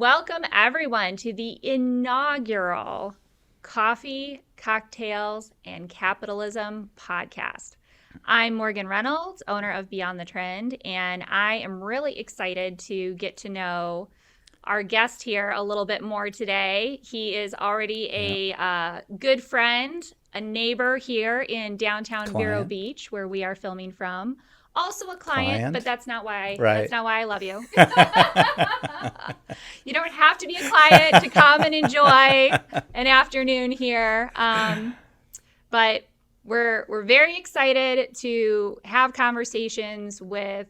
Welcome, everyone, to the inaugural Coffee, Cocktails, and Capitalism podcast. I'm Morgan Reynolds, owner of Beyond the Trend, and I am really excited to get to know our guest here a little bit more today. He is already a good friend, a neighbor here in downtown Vero Beach, where we are filming from. Also a client, but that's not why. That's not why I love you. You don't have to be a client to come and enjoy an afternoon here. But we're very excited to have conversations with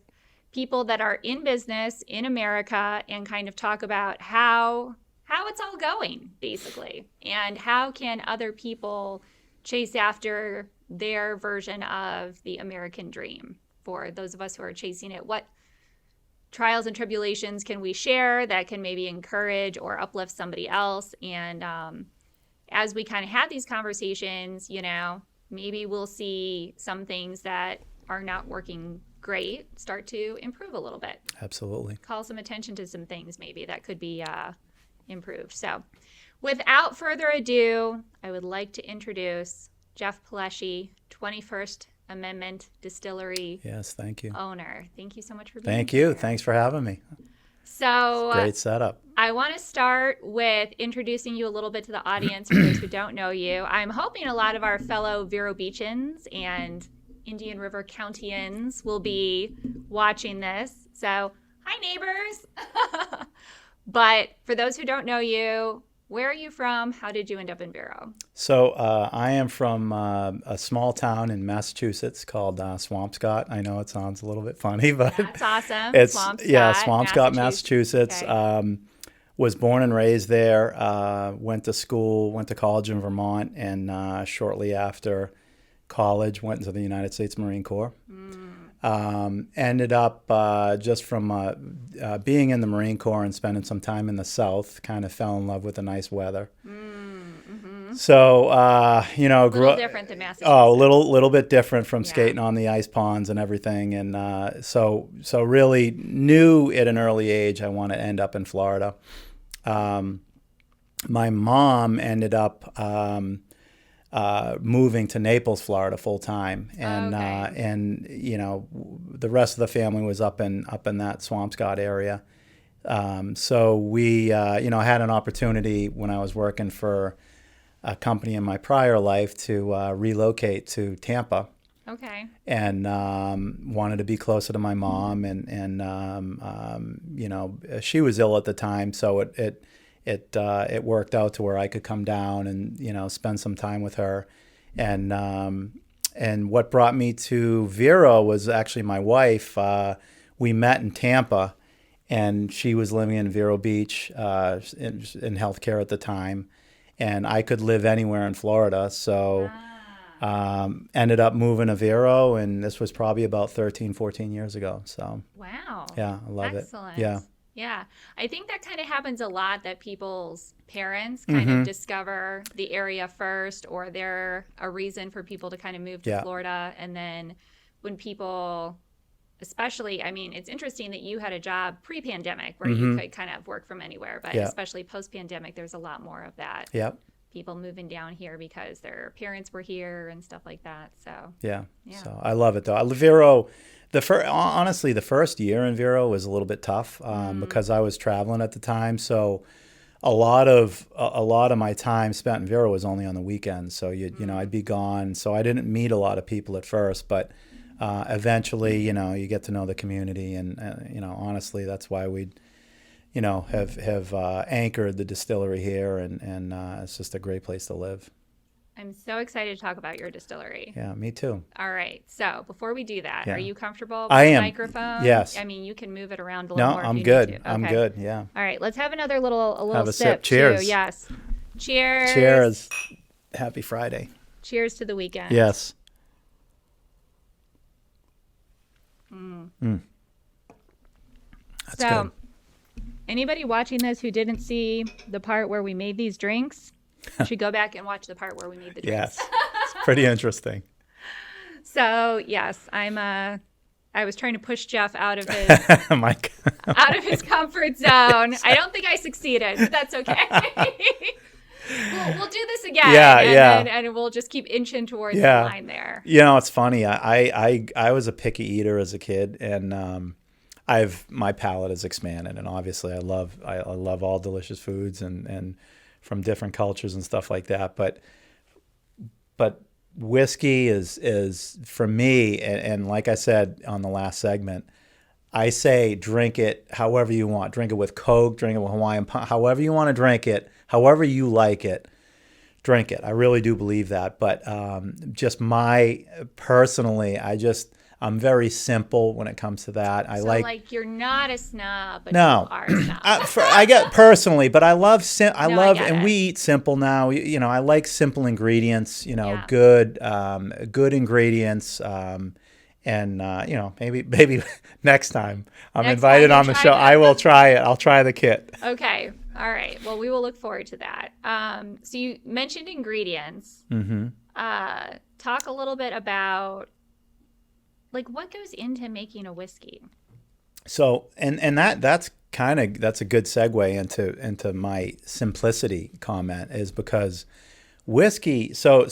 people that are in business in America and kind of talk about how it's all going, basically, and how can other people chase after their version of the American dream. For those of us who are chasing it, what trials and tribulations can we share that can maybe encourage or uplift somebody else? And as we kind of have these conversations, maybe we'll see some things that are not working great start to improve a little bit. Absolutely. Call some attention to some things maybe that could be improved. So without further ado, I would like to introduce Jeff Palleschi, 21st Amendment Distillery thank you. owner. Thank you so much for being here. Thank you. Thanks for having me. So great setup. I want to start with introducing you a little bit to the audience for those who don't know you. I'm hoping a lot of our fellow Vero Beachans and Indian River Countyans will be watching this. So, hi neighbors. But for those who don't know you, where are you from? How did you end up in Vero? So I am from a small town in Massachusetts called Swampscott. I know it sounds a little bit funny, but that's awesome. It's Swampscott, Massachusetts. Okay. Was born and raised there. Went to school, went to college in Vermont, and shortly after college went into the United States Marine Corps. Ended up just from being in the Marine Corps and spending some time in the South, kind of fell in love with the nice weather. So, grew up different than Massachusetts. Oh, a little bit different from skating on the ice ponds and everything. And so really knew at an early age I want to end up in Florida. My mom ended up moving to Naples, Florida, full time, and the rest of the family was up in that Swampscott area. So we had an opportunity when I was working for a company in my prior life to relocate to Tampa. Okay. And wanted to be closer to my mom, and she was ill at the time, so it worked out to where I could come down and spend some time with her, and what brought me to Vero was actually my wife. We met in Tampa, and she was living in Vero Beach in healthcare at the time, and I could live anywhere in Florida, so ended up moving to Vero, and this was probably about 13, 14 years ago. So wow, yeah, I love Excellent. it. Yeah, I think that kind of happens a lot, that people's parents kind of discover the area first, or they're a reason for people to kind of move to Florida. And then when people, especially, I mean, it's interesting that you had a job pre-pandemic where you could kind of work from anywhere, but especially post-pandemic, there's a lot more of that. Yep. People moving down here because their parents were here and stuff like that. So yeah. So I love it though. Vero, honestly, the first year in Vero was a little bit tough because I was traveling at the time. So a lot of my time spent in Vero was only on the weekends. So I'd be gone. So I didn't meet a lot of people at first, but eventually, you get to know the community, and honestly, that's why we have anchored the distillery here, and it's just a great place to live. I'm so excited to talk about your distillery. Yeah, me too. All right. So before we do that, are you comfortable with the microphone? Yes. I mean, you can move it around a little more. No, I'm if you good. Need to. Okay. I'm good. Yeah. All right. Let's have another little have a sip. Cheers. Too. Yes. Cheers. Cheers. Happy Friday. Cheers to the weekend. Yes. That's good. Anybody watching this who didn't see the part where we made these drinks should go back and watch the part where we made the drinks. Yes, it's pretty interesting. So yes, I'm a I was trying to push Jeff out of his My God. out of his comfort zone. I don't think I succeeded, but that's okay. we'll do this again. And we'll just keep inching towards the line there. You know, it's funny. I was a picky eater as a kid, and my palate has expanded, and obviously I love all delicious foods and from different cultures and stuff like that. But whiskey is for me, and like I said on the last segment, I say drink it however you want. Drink it with Coke, drink it with Hawaiian Punch, however you want to drink it, however you like it, drink it. I really do believe that. But just personally, I'm very simple when it comes to that. You're not a snob, but no, you are a snob. I get personally, but I love and we eat simple now. You know, I like simple ingredients. You know, good ingredients. And you know, maybe next time I'm invited on the show, I will try it. I'll try the kit. Okay, all right. Well, we will look forward to that. So you mentioned ingredients. Mm-hmm. Talk a little bit about what goes into making a whiskey. So, and that's a good segue into my simplicity comment, is because whiskey. So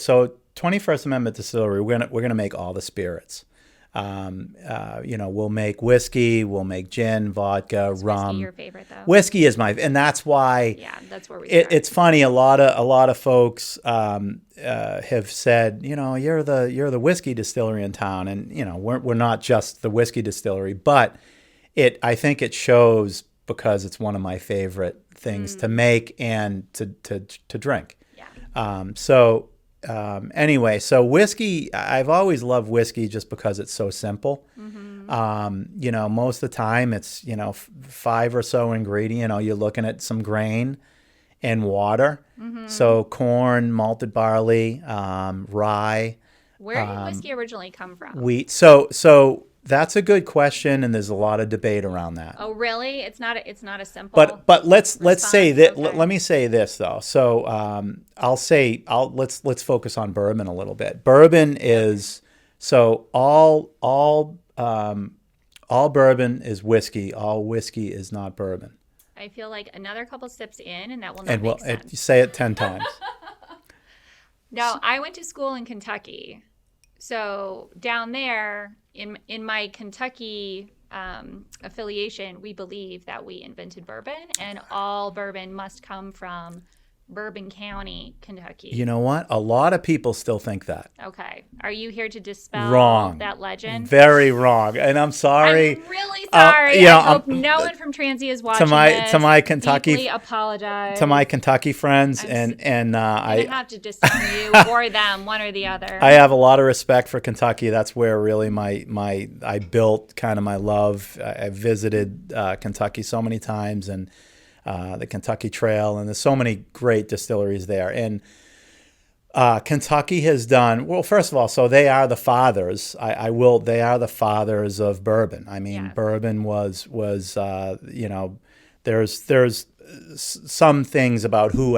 21st Amendment Distillery, we're gonna make all the spirits. You know, we'll make whiskey, we'll make gin, vodka, rum. Whiskey your favorite though? Whiskey is and that's why. Yeah, that's where we start. It's funny. A lot of folks have said, you know, you're the whiskey distillery in town, and you know, we're not just the whiskey distillery, but I think it shows because it's one of my favorite things to make and to drink. Yeah. Anyway, so whiskey, I've always loved whiskey just because it's so simple. Mm-hmm. You know, most of the time it's, you know, 5 or so ingredients. You know, you're looking at some grain and water. Mm-hmm. So corn, malted barley, rye. Where did whiskey originally come from? Wheat. So that's a good question, and there's a lot of debate around that. Oh, really? It's not a simple. But let's say that. Okay. Let me say this though. So let's focus on bourbon a little bit. Bourbon is all bourbon is whiskey. All whiskey is not bourbon. I feel like another couple steps in, and that will not make sense. Say it 10 times. No, I went to school in Kentucky. So down there, in my Kentucky affiliation, we believe that we invented bourbon, and all bourbon must come from Bourbon County, Kentucky. You know what? A lot of people still think that. Okay. Are you here to dispel that legend? Very wrong. And I'm sorry. I'm really sorry. I hope no one from Transy is watching to my Kentucky, deeply apologize. To my Kentucky friends, I have to disown you or them, one or the other. I have a lot of respect for Kentucky. That's where really I built kind of my love. I visited Kentucky so many times, and the Kentucky Trail, and there's so many great distilleries there. And Kentucky has done well. First of all, so they are the fathers. They are the fathers of bourbon. I mean, bourbon was you know, there's some things about who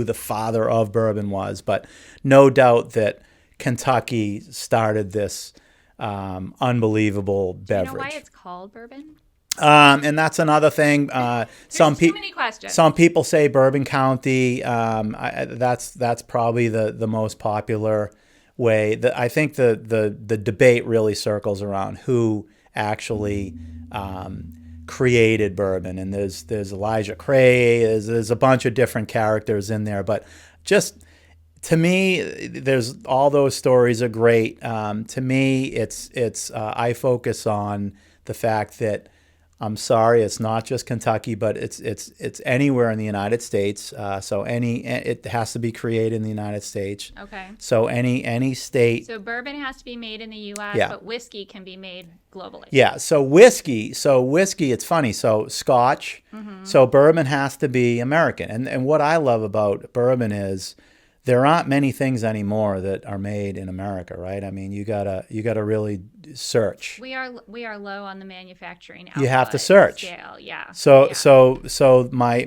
the father of bourbon was, but no doubt that Kentucky started this unbelievable beverage. Do you know why it's called bourbon? And that's another thing. Too many questions. Some people say Bourbon County. That's probably the most popular way. I think the debate really circles around who actually created bourbon, and there's Elijah Cray. There's a bunch of different characters in there, but just to me, there's all those stories are great. To me, it's I focus on the fact that. I'm sorry, it's not just Kentucky, but it's anywhere in the United States. So it has to be created in the United States. Okay. So any state. So bourbon has to be made in the U.S., but whiskey can be made globally. Yeah. So whiskey. It's funny. So Scotch. Mm-hmm. So bourbon has to be American. And what I love about bourbon is there aren't many things anymore that are made in America, right? I mean, you gotta really search. We are low on the manufacturing. You have to search. Scale, yeah. So my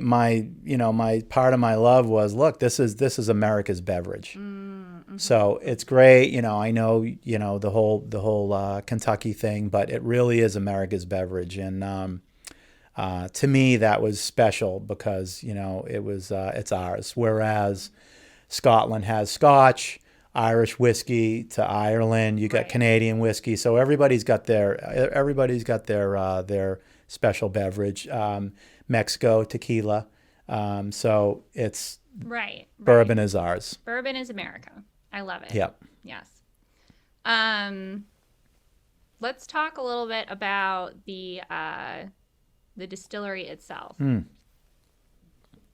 part of my love was, look, this is America's beverage. Mm-hmm. So it's great. I know, the whole Kentucky thing, but it really is America's beverage. And to me, that was special because, it's ours. Whereas Scotland has Scotch, Irish whiskey to Ireland. You got Canadian whiskey. So everybody's got their special beverage. Mexico, tequila. So it's bourbon is ours. Bourbon is America. I love it. Yep. Yes. Let's talk a little bit about the distillery itself.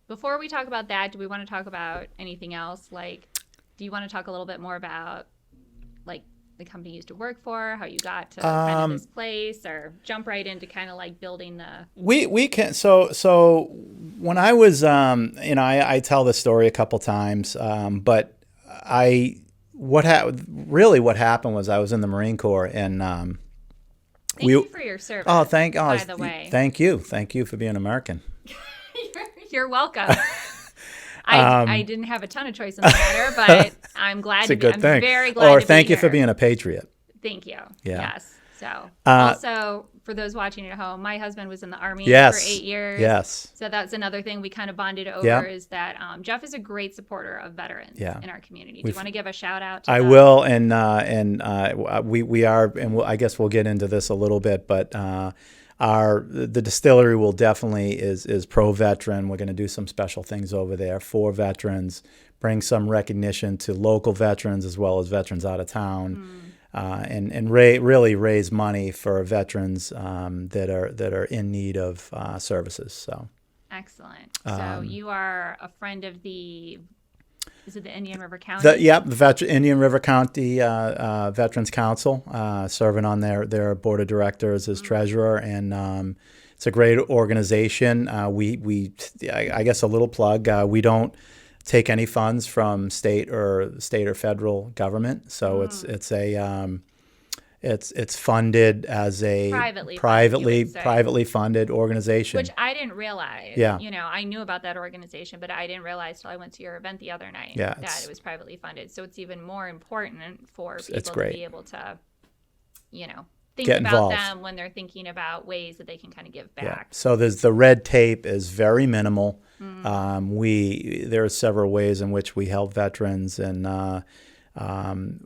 Before we talk about that, do we want to talk about anything else? Like, do you want to talk a little bit more about, like, the company you used to work for, how you got to kind of this place, or jump right into kind of like building the... We can, so when I was, I tell this story a couple times, but what happened was I was in the Marine Corps, and Thank you for your service. By the way. Thank you for being American. You're welcome. I didn't have a ton of choice in the matter, but I'm glad. It's a good thing. Very glad. Or to thank be you here. for being a patriot. Thank you. Yeah. Yes. So also for those watching at home, my husband was in the Army for 8 years. Yes. So that's another thing we kind of bonded over is that Jeff is a great supporter of veterans in our community. Do you want to give a shout out to I them? will, and we are, and I guess we'll get into this a little bit, but the distillery will definitely is pro-veteran. We're going to do some special things over there for veterans, bring some recognition to local veterans as well as veterans out of town. And really raise money for veterans that are in need of services. So excellent. So you are a friend of the Indian River County? The Indian River County Veterans Council, serving on their board of directors as treasurer, and it's a great organization. I guess a little plug. We don't take any funds from state or federal government, so it's funded as a privately funded organization, which I didn't realize. Yeah. I knew about that organization, but I didn't realize till I went to your event the other night that it was privately funded. So it's even more important for people to be able to, think get about involved. them when they're thinking about ways that they can kind of give back. Yeah. So the red tape is very minimal. There are several ways in which we help veterans, and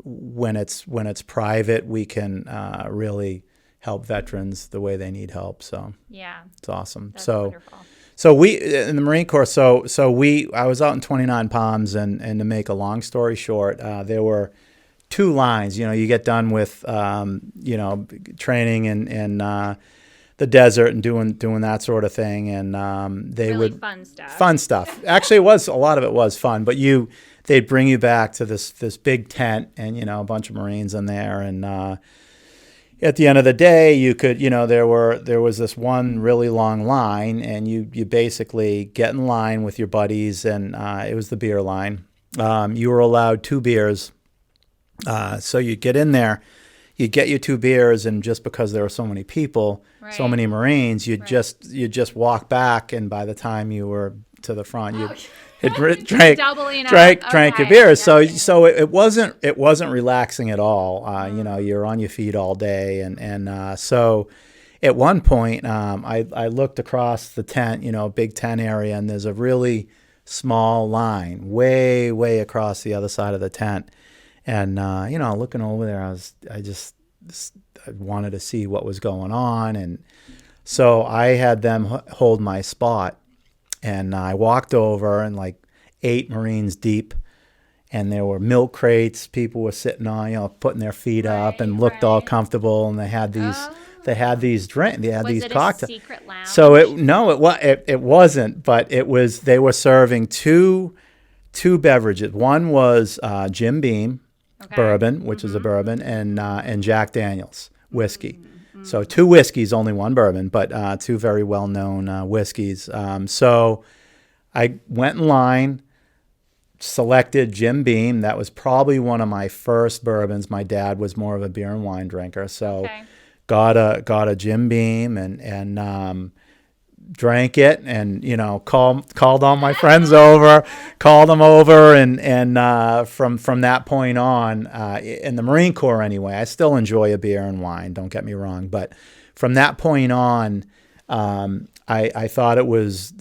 when it's private, we can really help veterans the way they need help. So it's awesome. That's wonderful. So we in the Marine Corps. I was out in 29 Palms, and to make a long story short, there were 2 lines. You get done with training in the desert and doing that sort of thing, and they really would fun stuff. Actually, a lot of it was fun, but they'd bring you back to this big tent, and a bunch of Marines in there, and at the end of the day, you could there was this one really long line, and you basically get in line with your buddies, and it was the beer line. You were allowed 2 beers, so you'd get in there. You'd get your 2 beers, and just because there were so many people, so many Marines, you'd just walk back, and by the time you were to the front, you drank your beers. So it wasn't relaxing at all. You're on your feet all day, and so at one point, I looked across the tent, big tent area, and there's a really small line way across the other side of the tent. And, looking over there, I wanted to see what was going on. And so I had them hold my spot, and I walked over, and like 8 Marines deep, and there were milk crates people were sitting on, putting their feet up and looked all comfortable. And they had these cocktails. A secret lounge? So it wasn't, but they were serving two beverages. One was Jim Beam. Bourbon, which is a bourbon, and Jack Daniel's whiskey. So 2 whiskeys, only 1 bourbon, but 2 very well-known whiskeys. So I went in line, selected Jim Beam. That was probably one of my first bourbons. My dad was more of a beer and wine drinker, so got a Jim Beam, and drank it, and called all my friends over, called them over, and from that point on, in the Marine Corps anyway, I still enjoy a beer and wine. Don't get me wrong, but from that point on, I thought it was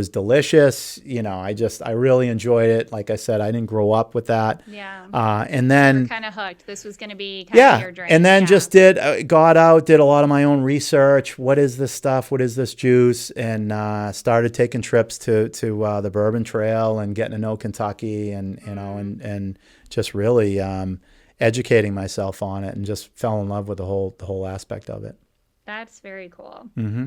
delicious. I really enjoyed it. Like I said, I didn't grow up with that. Yeah. And then kind of hooked. This was going to be kind of your drink. And then just got out, did a lot of my own research. What is this stuff? What is this juice? And started taking trips to the Bourbon Trail and getting to know Kentucky, and just really educating myself on it, and just fell in love with the whole aspect of it. That's very cool. Mm-hmm.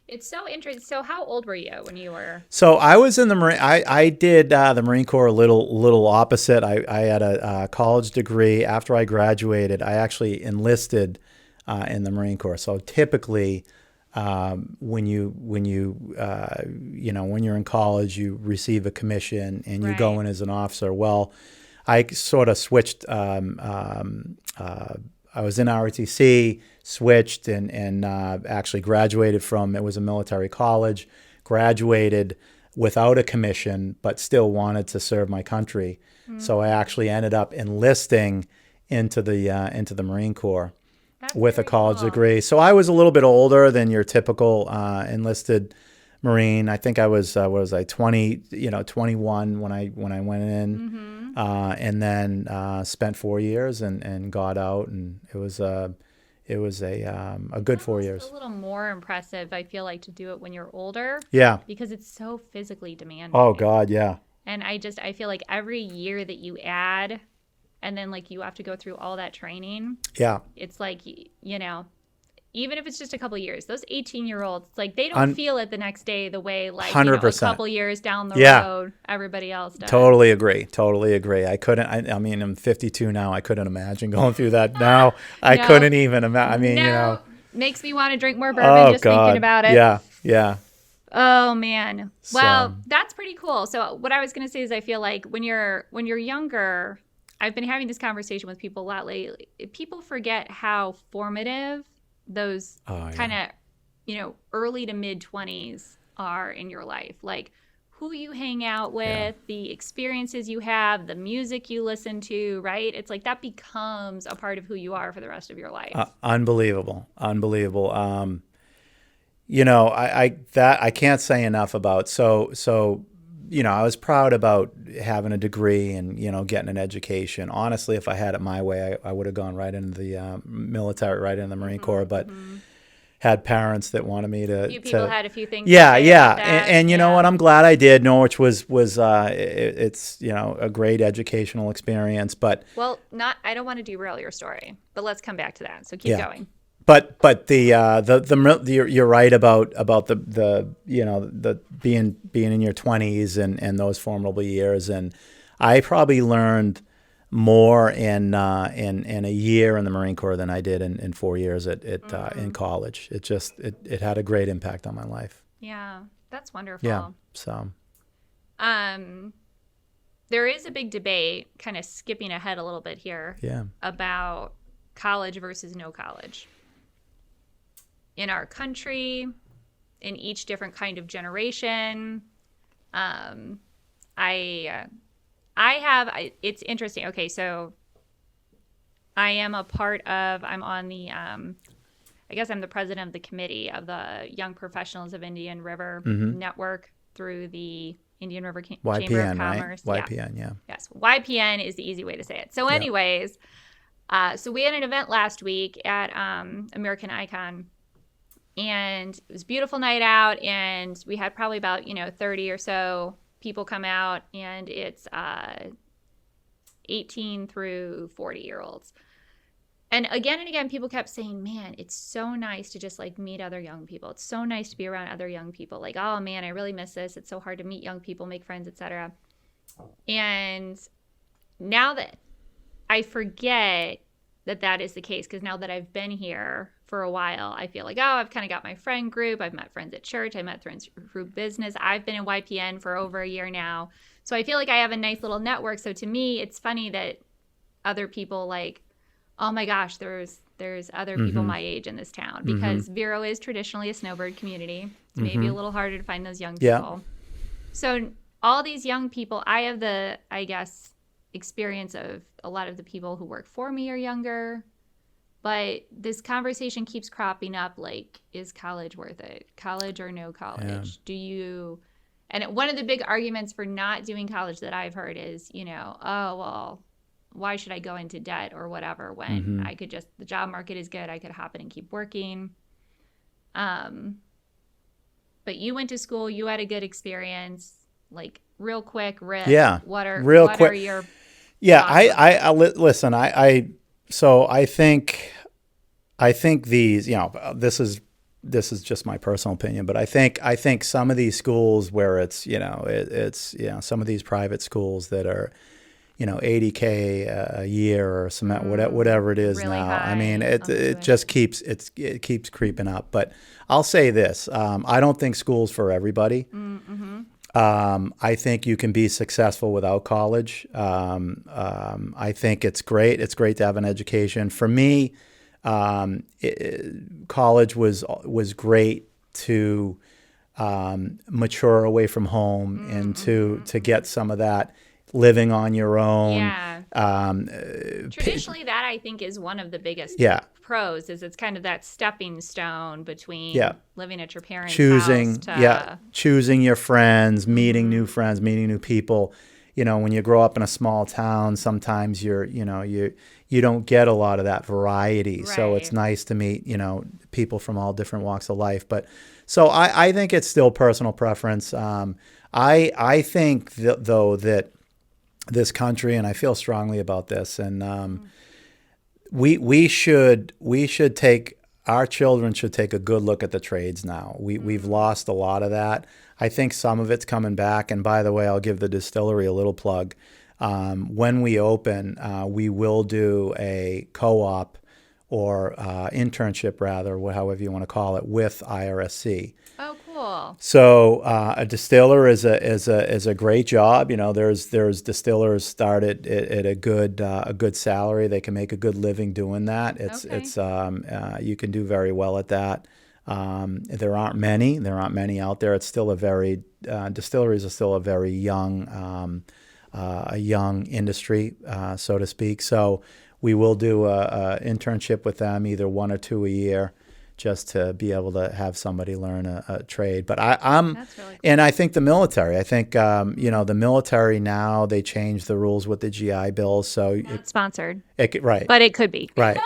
It's so interesting. So how old were you when you were? So I was in the Marine. I did the Marine Corps a little opposite. I had a college degree. After I graduated, I actually enlisted in the Marine Corps. So typically, when you're in college, you receive a commission and you go in as an officer. Well, I sort of switched. I was in ROTC, switched, and actually graduated from, it was a military college, graduated without a commission, but still wanted to serve my country. Mm-hmm. So I actually ended up enlisting into the Marine Corps. That's with a college degree. So I was a little bit older than your typical enlisted Marine. I think I was 21 when I went in, and then spent 4 years and got out, and it was a good 4 years. A little more impressive, I feel like, to do it when you're older. Yeah. Because it's so physically demanding. Oh God, yeah. And I feel like every year that you add, and then like you have to go through all that training. Yeah. It's like, even if it's just a couple of years, those 18-year-olds, like they don't feel it the next day the way like 100%. A couple years down the road everybody else does. Totally agree. I couldn't. I mean, I'm 52 now. I couldn't imagine going through that now. I couldn't even imagine. I mean, makes me want to drink more bourbon thinking about it. Yeah. Oh man. Well, that's pretty cool. So what I was going to say is I feel like when you're younger, I've been having this conversation with people a lot lately. People forget how formative those kind of, early to mid 20s are in your life. Like who you hang out with, the experiences you have, the music you listen to, right? It's like that becomes a part of who you are for the rest of your life. Unbelievable. I can't say enough about. So I was proud about having a degree and, getting an education. Honestly, if I had it my way, I would have gone right into the military, right into the Marine Corps, but had parents that wanted me to. You people had a few things. Yeah. And you know what? I'm glad I did. Norwich was it's, a great educational experience, but. Well, I don't want to derail your story, but let's come back to that. So keep going. But you're right about the being in your 20s and those formidable years, and I probably learned more in a year in the Marine Corps than I did in 4 years in college. It had a great impact on my life. Yeah, that's wonderful. Yeah, so. There is a big debate, kind of skipping ahead a little bit here, about college versus no college. In our country, in each different kind of generation. It's interesting. Okay, so I'm on the, I guess I'm the president of the committee of the Young Professionals of Indian River Network through the Indian River Chamber of Commerce. Right? YPN, yeah. Yes, YPN is the easy way to say it. So anyways, so we had an event last week at American Icon. And it was a beautiful night out, and we had probably about 30 or so people come out, and it's 18 through 40-year-olds. And again, people kept saying, man, it's so nice to just like meet other young people. It's so nice to be around other young people. Like, oh man, I really miss this. It's so hard to meet young people, make friends, etc. And now that I forget that is the case, because now that I've been here for a while, I feel like, I've kind of got my friend group. I've met friends at church. I met friends through business. I've been in YPN for over a year now. So I feel like I have a nice little network. So to me, it's funny that other people like, oh my gosh, there's other people my age in this town, because Vero is traditionally a snowbird community. It's maybe a little harder to find those young Yeah. people. So all these young people, I have the, I guess, experience of a lot of the people who work for me are younger. But this conversation keeps cropping up, like, is college worth it? College or no college? Do you... And one of the big arguments for not doing college that I've heard is, you know, oh, well, why should I go into debt or whatever when I could just, the job market is good, I could hop in and keep working. But you went to school, you had a good experience. Like, real quick, Rick, what are your listen, so I think these, you know, this is just my personal opinion, but I think some of these schools where it's, you know, it's, you know, some of these private schools that are, you know, $80K a year or some, whatever it is really now. high. I mean, it just keeps creeping up. But I'll say this: I don't think school's for everybody. I think you can be successful without college. I think it's great. It's great to have an education. For me, college was great to mature away from home and to get some of that living on your own. Traditionally, that I think is one of the biggest pros. Is it's kind of that stepping stone between living at your parents' house to choosing your friends, meeting new friends, meeting new people. You know, when you grow up in a small town, sometimes you don't get a lot of that variety. Right. So it's nice to meet, you know, people from all different walks of life. But so I think it's still personal preference. I think though that this country, and I feel strongly about this, and we should take, our children should take a good look at the trades now. We've lost a lot of that. I think some of it's coming back. And by the way, I'll give the distillery a little plug. When we open, we will do a co-op or internship, rather, however you want to call it, with IRSC. Oh, cool. So a distiller is a great job. You know, there's distillers start at a good salary. They can make a good living doing that. It's you can do very well at that. There aren't many out there. It's still distilleries are still a very young industry, so to speak. So we will do a internship with them, either 1 or 2 a year, just to be able to have somebody learn a trade. But I'm That's really cool. And I think the military. I think you know, the military now, they changed the rules with the GI Bill, so Not sponsored, right, but it could be. right.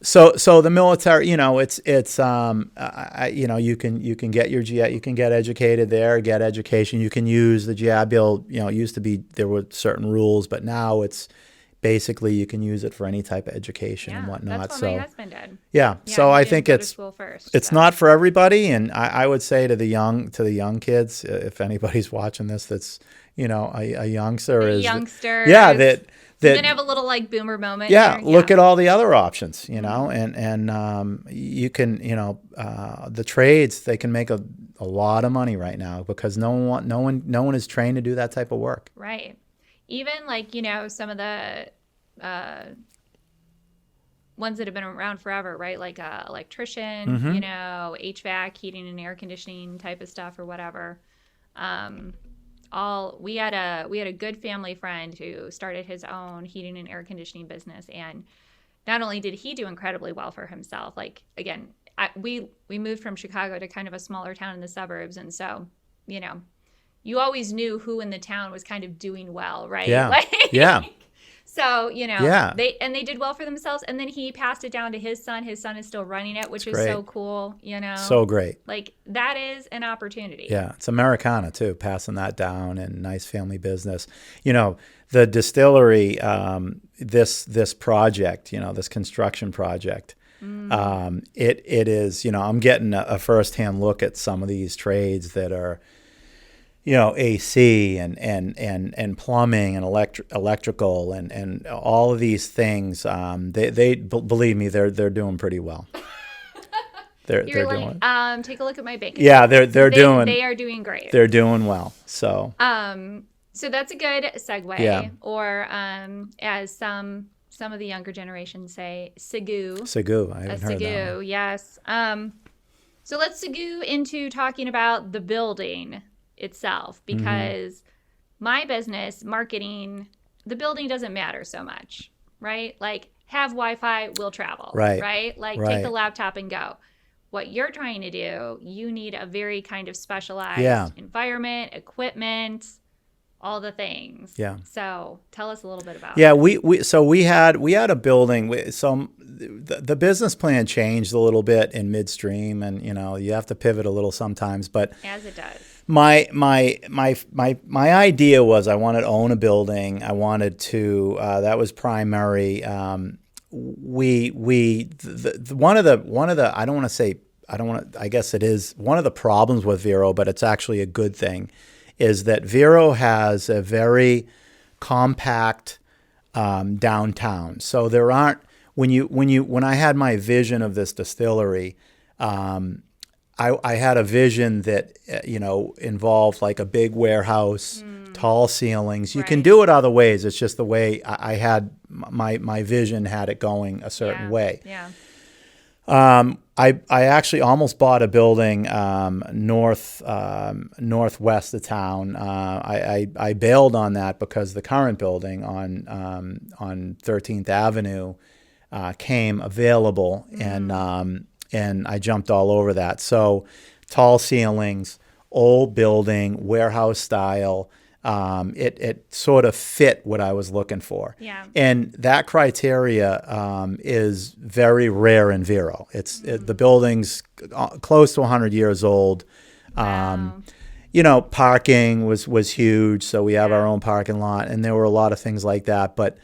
So the military, you know, it's you know, you can get your GI, you can get educated there, get education. You can use the GI Bill. You know, it used to be there were certain rules, but now it's basically you can use it for any type of education and whatnot. That's what my husband did. Yeah. Yeah, So he I didn't think go to school first, it's not for everybody, and I would say to the young kids, if anybody's watching this, that's, you know, a youngster is youngsters. Yeah, that then have a little like boomer moment. Yeah, there. look at all the other options, you know, and you can, you know, the trades, they can make a lot of money right now because no one is trained to do that type of work. Right. Even like, you know, some of the ones that have been around forever, right? Like electrician, you know, HVAC, heating and air conditioning type of stuff or whatever. We had a good family friend who started his own heating and air conditioning business, and not only did he do incredibly well for himself, like, again, we moved from Chicago to kind of a smaller town in the suburbs, and so, you know, you always knew who in the town was kind of doing well, right? Yeah. So, you know, they did well for themselves, and then he passed it down to his son. His son is still running it, which is so cool, you know. So great. Like, that is an opportunity. Yeah, it's Americana too, passing that down, and nice family business. You know, the distillery, this project, you know, this construction project, it is, you know, I'm getting a firsthand look at some of these trades that are, you know, AC and plumbing and electrical and all of these things. They believe me, they're doing pretty well. They're doing. Take a look at my bank account. Yeah, they are doing great. They're doing well. So. So that's a good segue. Yeah. Or as some of the younger generations say, Segu. Segu. I haven't heard that one. Yes. So let's go into talking about the building itself, because my business, marketing, the building doesn't matter so much, right? Like, have Wi-Fi, we'll travel, right? Like, take the laptop and go. What you're trying to do, you need a very kind of specialized environment, equipment, all the things. Yeah. So tell us a little bit about Yeah, we had a building. The business plan changed a little bit in midstream, and you have to pivot a little sometimes. But as it does. My idea was I wanted to own a building. I wanted to. That was primary. One of the I guess it is one of the problems with Vero, but it's actually a good thing, is that Vero has a very compact downtown. So there aren't when I had my vision of this distillery, I had a vision that involved like a big warehouse, tall ceilings. You can do it other ways. It's just the way I had my vision had it going a certain way. Yeah. I actually almost bought a building northwest of town. I bailed on that because the current building on 13th Avenue came available, and I jumped all over that. So tall ceilings, old building, warehouse style. It sort of fit what I was looking for. Yeah. And that criteria is very rare in Vero. The building's close to 100 years old. Wow. Parking was huge, so we have our own parking lot, and there were a lot of things like that. But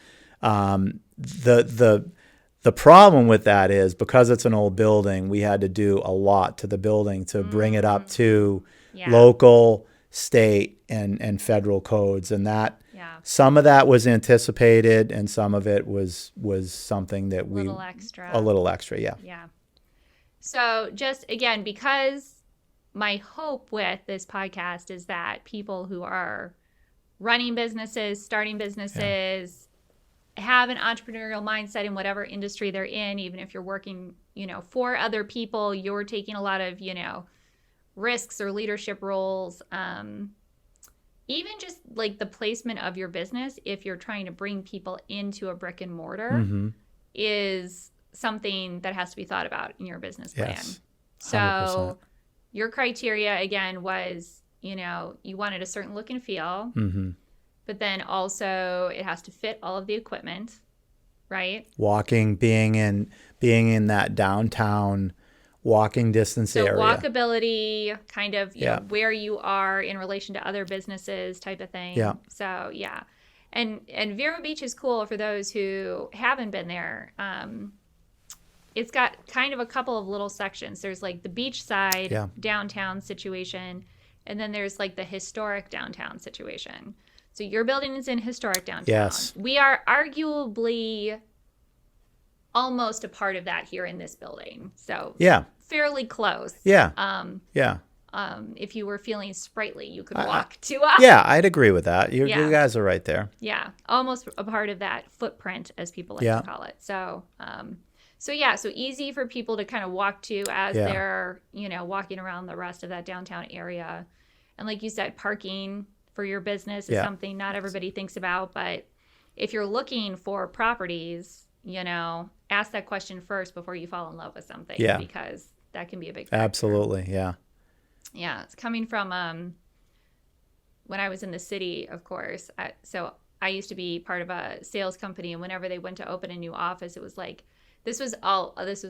the problem with that is, because it's an old building, we had to do a lot to the building to bring it up to local, state, and federal codes, and that some of that was anticipated, and some of it was something that a little extra. Yeah. So just again, because my hope with this podcast is that people who are running businesses, starting businesses, have an entrepreneurial mindset in whatever industry they're in, even if you're working, for other people, you're taking a lot of, risks or leadership roles. Even just like the placement of your business, if you're trying to bring people into a brick and mortar, is something that has to be thought about in your business plan. Yes, 100%. So your criteria, again, was, you wanted a certain look and feel, but then also it has to fit all of the equipment, right? Being in that downtown walking distance area. So walkability, kind of where you are in relation to other businesses type of thing. Yeah. So, yeah. And Vero Beach is cool for those who haven't been there. It's got kind of a couple of little sections. There's like the beachside downtown situation, and then there's like the historic downtown situation. So your building is in historic downtown. Yes. We are arguably almost a part of that here in this building. So fairly close. Yeah. If you were feeling sprightly, you could walk to us. Yeah, I'd agree with that. You guys are right there. Yeah, almost a part of that footprint, as people like to call it. So, so easy for people to kind of walk to as they're, walking around the rest of that downtown area. And like you said, parking for your business is something not everybody thinks about. But if you're looking for properties, ask that question first before you fall in love with something. Yeah. Because that can be a big factor. Absolutely, yeah. Yeah, it's coming from when I was in the city, of course. So I used to be part of a sales company, and whenever they went to open a new office, it was like, this was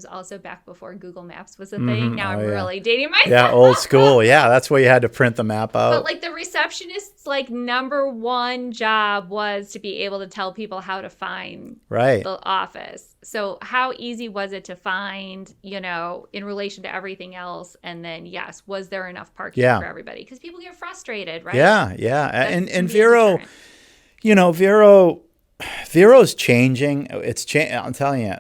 also back before Google Maps was a thing. Now I'm really dating myself. Yeah, old school. Yeah, that's where you had to print the map out. But like the receptionist's like number one job was to be able to tell people how to find the office. So how easy was it to find, in relation to everything else? And then, yes, was there enough parking for everybody? Because people get frustrated, right? Yeah. And Vero, Vero's changing. I'm telling you,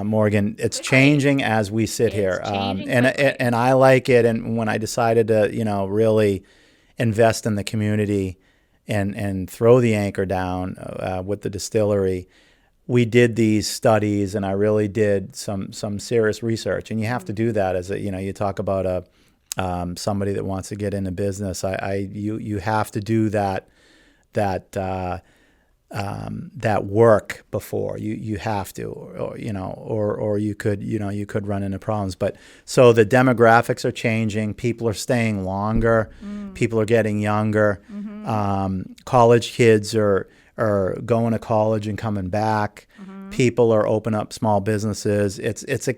Morgan, it's changing as we sit here. And I like it. And when I decided to, really invest in the community and throw the anchor down with the distillery, we did these studies, and I really did some serious research. And you have to do that as a, you talk about somebody that wants to get into business. You have to do that work before. You have to, or you could run into problems. But so the demographics are changing. People are staying longer. People are getting younger. College kids are going to college and coming back. People are opening up small businesses.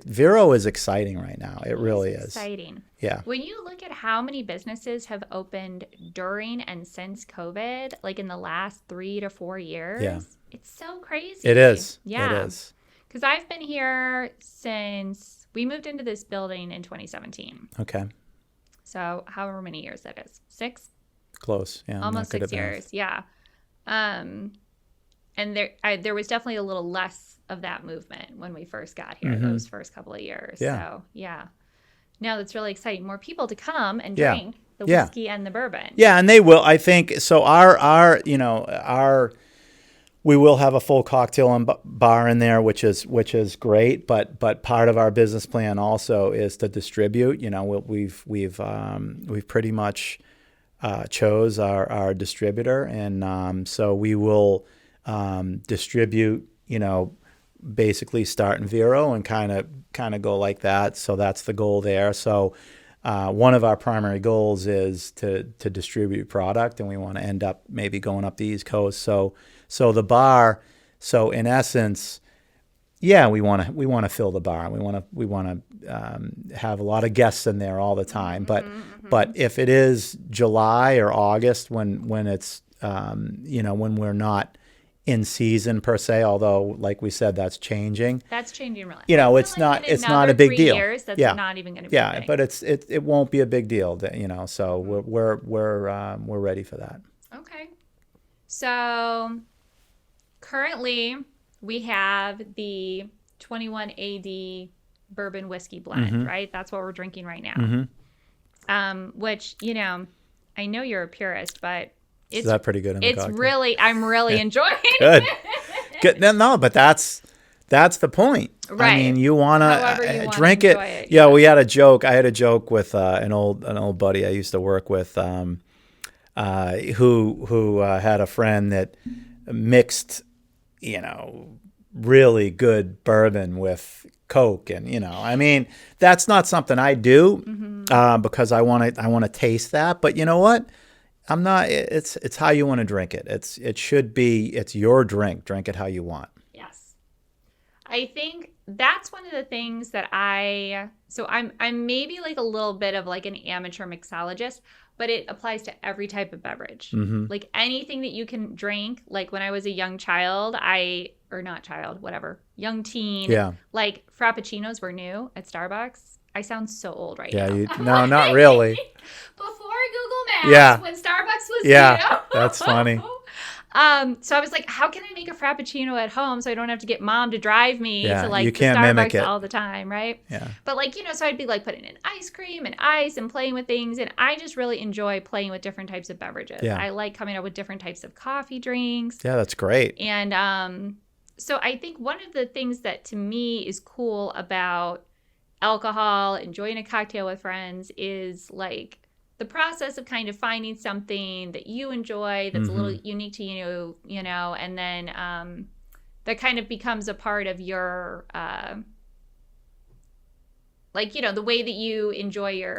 Vero is exciting right now. It really is exciting. Yeah. When you look at how many businesses have opened during and since COVID, like in the last 3 to 4 years, it's so crazy. It is. Yeah. It is. Because I've been here since we moved into this building in 2017. Okay. So however many years that is. 6? Close. Yeah. Almost 6 years. Yeah. And there was definitely a little less of that movement when we first got here, those first couple of years. Yeah. So, yeah. Now that's really exciting. More people to come and drink the whiskey and the bourbon. Yeah, and they will. I think so. We will have a full cocktail and bar in there, which is great. But part of our business plan also is to distribute. We've pretty much chose our distributor, and so we will distribute. Basically start in Vero and kind of go like that. So that's the goal there. So one of our primary goals is to distribute product, and we want to end up maybe going up the East Coast. So the bar. So in essence, we want to fill the bar. We want to have a lot of guests in there all the time. But if it is July or August when it's when we're not in season per se, although like we said, that's changing. That's changing really. It's not a big deal. Years, that's not even going to be. Yeah, but it won't be a big deal. So we're ready for that. Okay. So currently we have the 21 AD bourbon whiskey blend, right? That's what we're drinking right now. Which I know you're a purist, but. Is that pretty good in the cocktail? I'm really enjoying Good. it. Good. No, but that's the point. Right. I mean, you want to drink it. Yeah, we had a joke. I had a joke with an old buddy I used to work with who had a friend that mixed, really good bourbon with Coke, and I mean, that's not something I do because I want to taste that. But you know what? I'm not. It's how you want to drink it. It's your drink. Drink it how you want. Yes, I think that's one of the things that I'm maybe like a little bit of like an amateur mixologist, but it applies to every type of beverage. Like anything that you can drink. Like when I was a young child, young teen. Like frappuccinos were new at Starbucks. I sound so old right now. No, not really. Before Google Maps, when Starbucks was new. That's funny. So I was like, how can I make a frappuccino at home so I don't have to get mom to drive me to like you can't the Starbucks mimic it all the time, right? Yeah. But like, so I'd be like putting in ice cream and ice and playing with things, and I just really enjoy playing with different types of beverages. Yeah. I like coming up with different types of coffee drinks. Yeah, that's great. And so I think one of the things that to me is cool about alcohol, enjoying a cocktail with friends, is like the process of kind of finding something that you enjoy that's a little unique to you, and then that kind of becomes a part of your the way that you enjoy your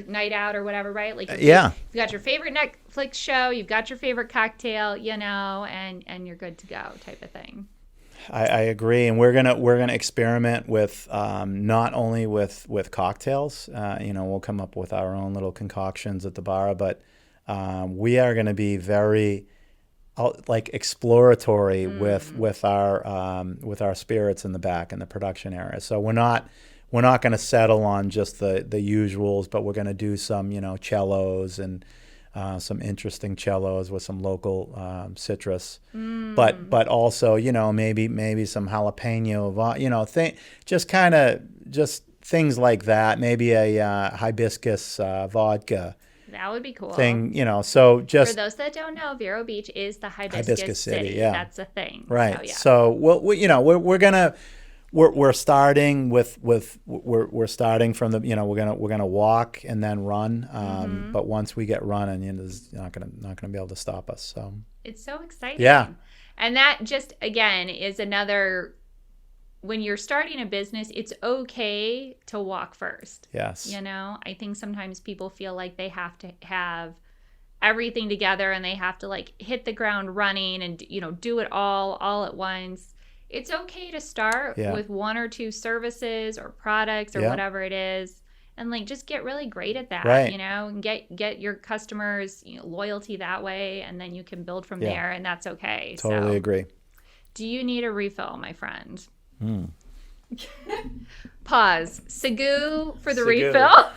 night out or whatever, right? Like you've got your favorite Netflix show, you've got your favorite cocktail, and you're good to go type of thing. I agree, and we're gonna experiment with not only with cocktails. We'll come up with our own little concoctions at the bar, but we are going to be very exploratory with our spirits in the back in the production area. So we're not going to settle on just the usuals, but we're going to do some cellos and some interesting cellos with some local citrus, but also maybe some jalapeno, just things like that. Maybe a hibiscus vodka, That would be cool. thing, so just for those that don't know, Vero Beach is the hibiscus, Hibiscus City, yeah. That's a thing. right. So, So we're starting we're starting from the, we're gonna walk and then run. But once we get running, there's not gonna be able to stop us. So it's so exciting. Yeah. And that just, again, is another, when you're starting a business, it's okay to walk first. yes. I think sometimes people feel like they have to have everything together and they have to like hit the ground running and, do it all at once. It's okay to start with one or two services or products or whatever it is. And like just get really great at that, Right. and get your customers loyalty that way, and then you can build from there, and that's okay. Totally agree. Do you need a refill, my friend? Pause. Sagoo for the Sagoo. refill.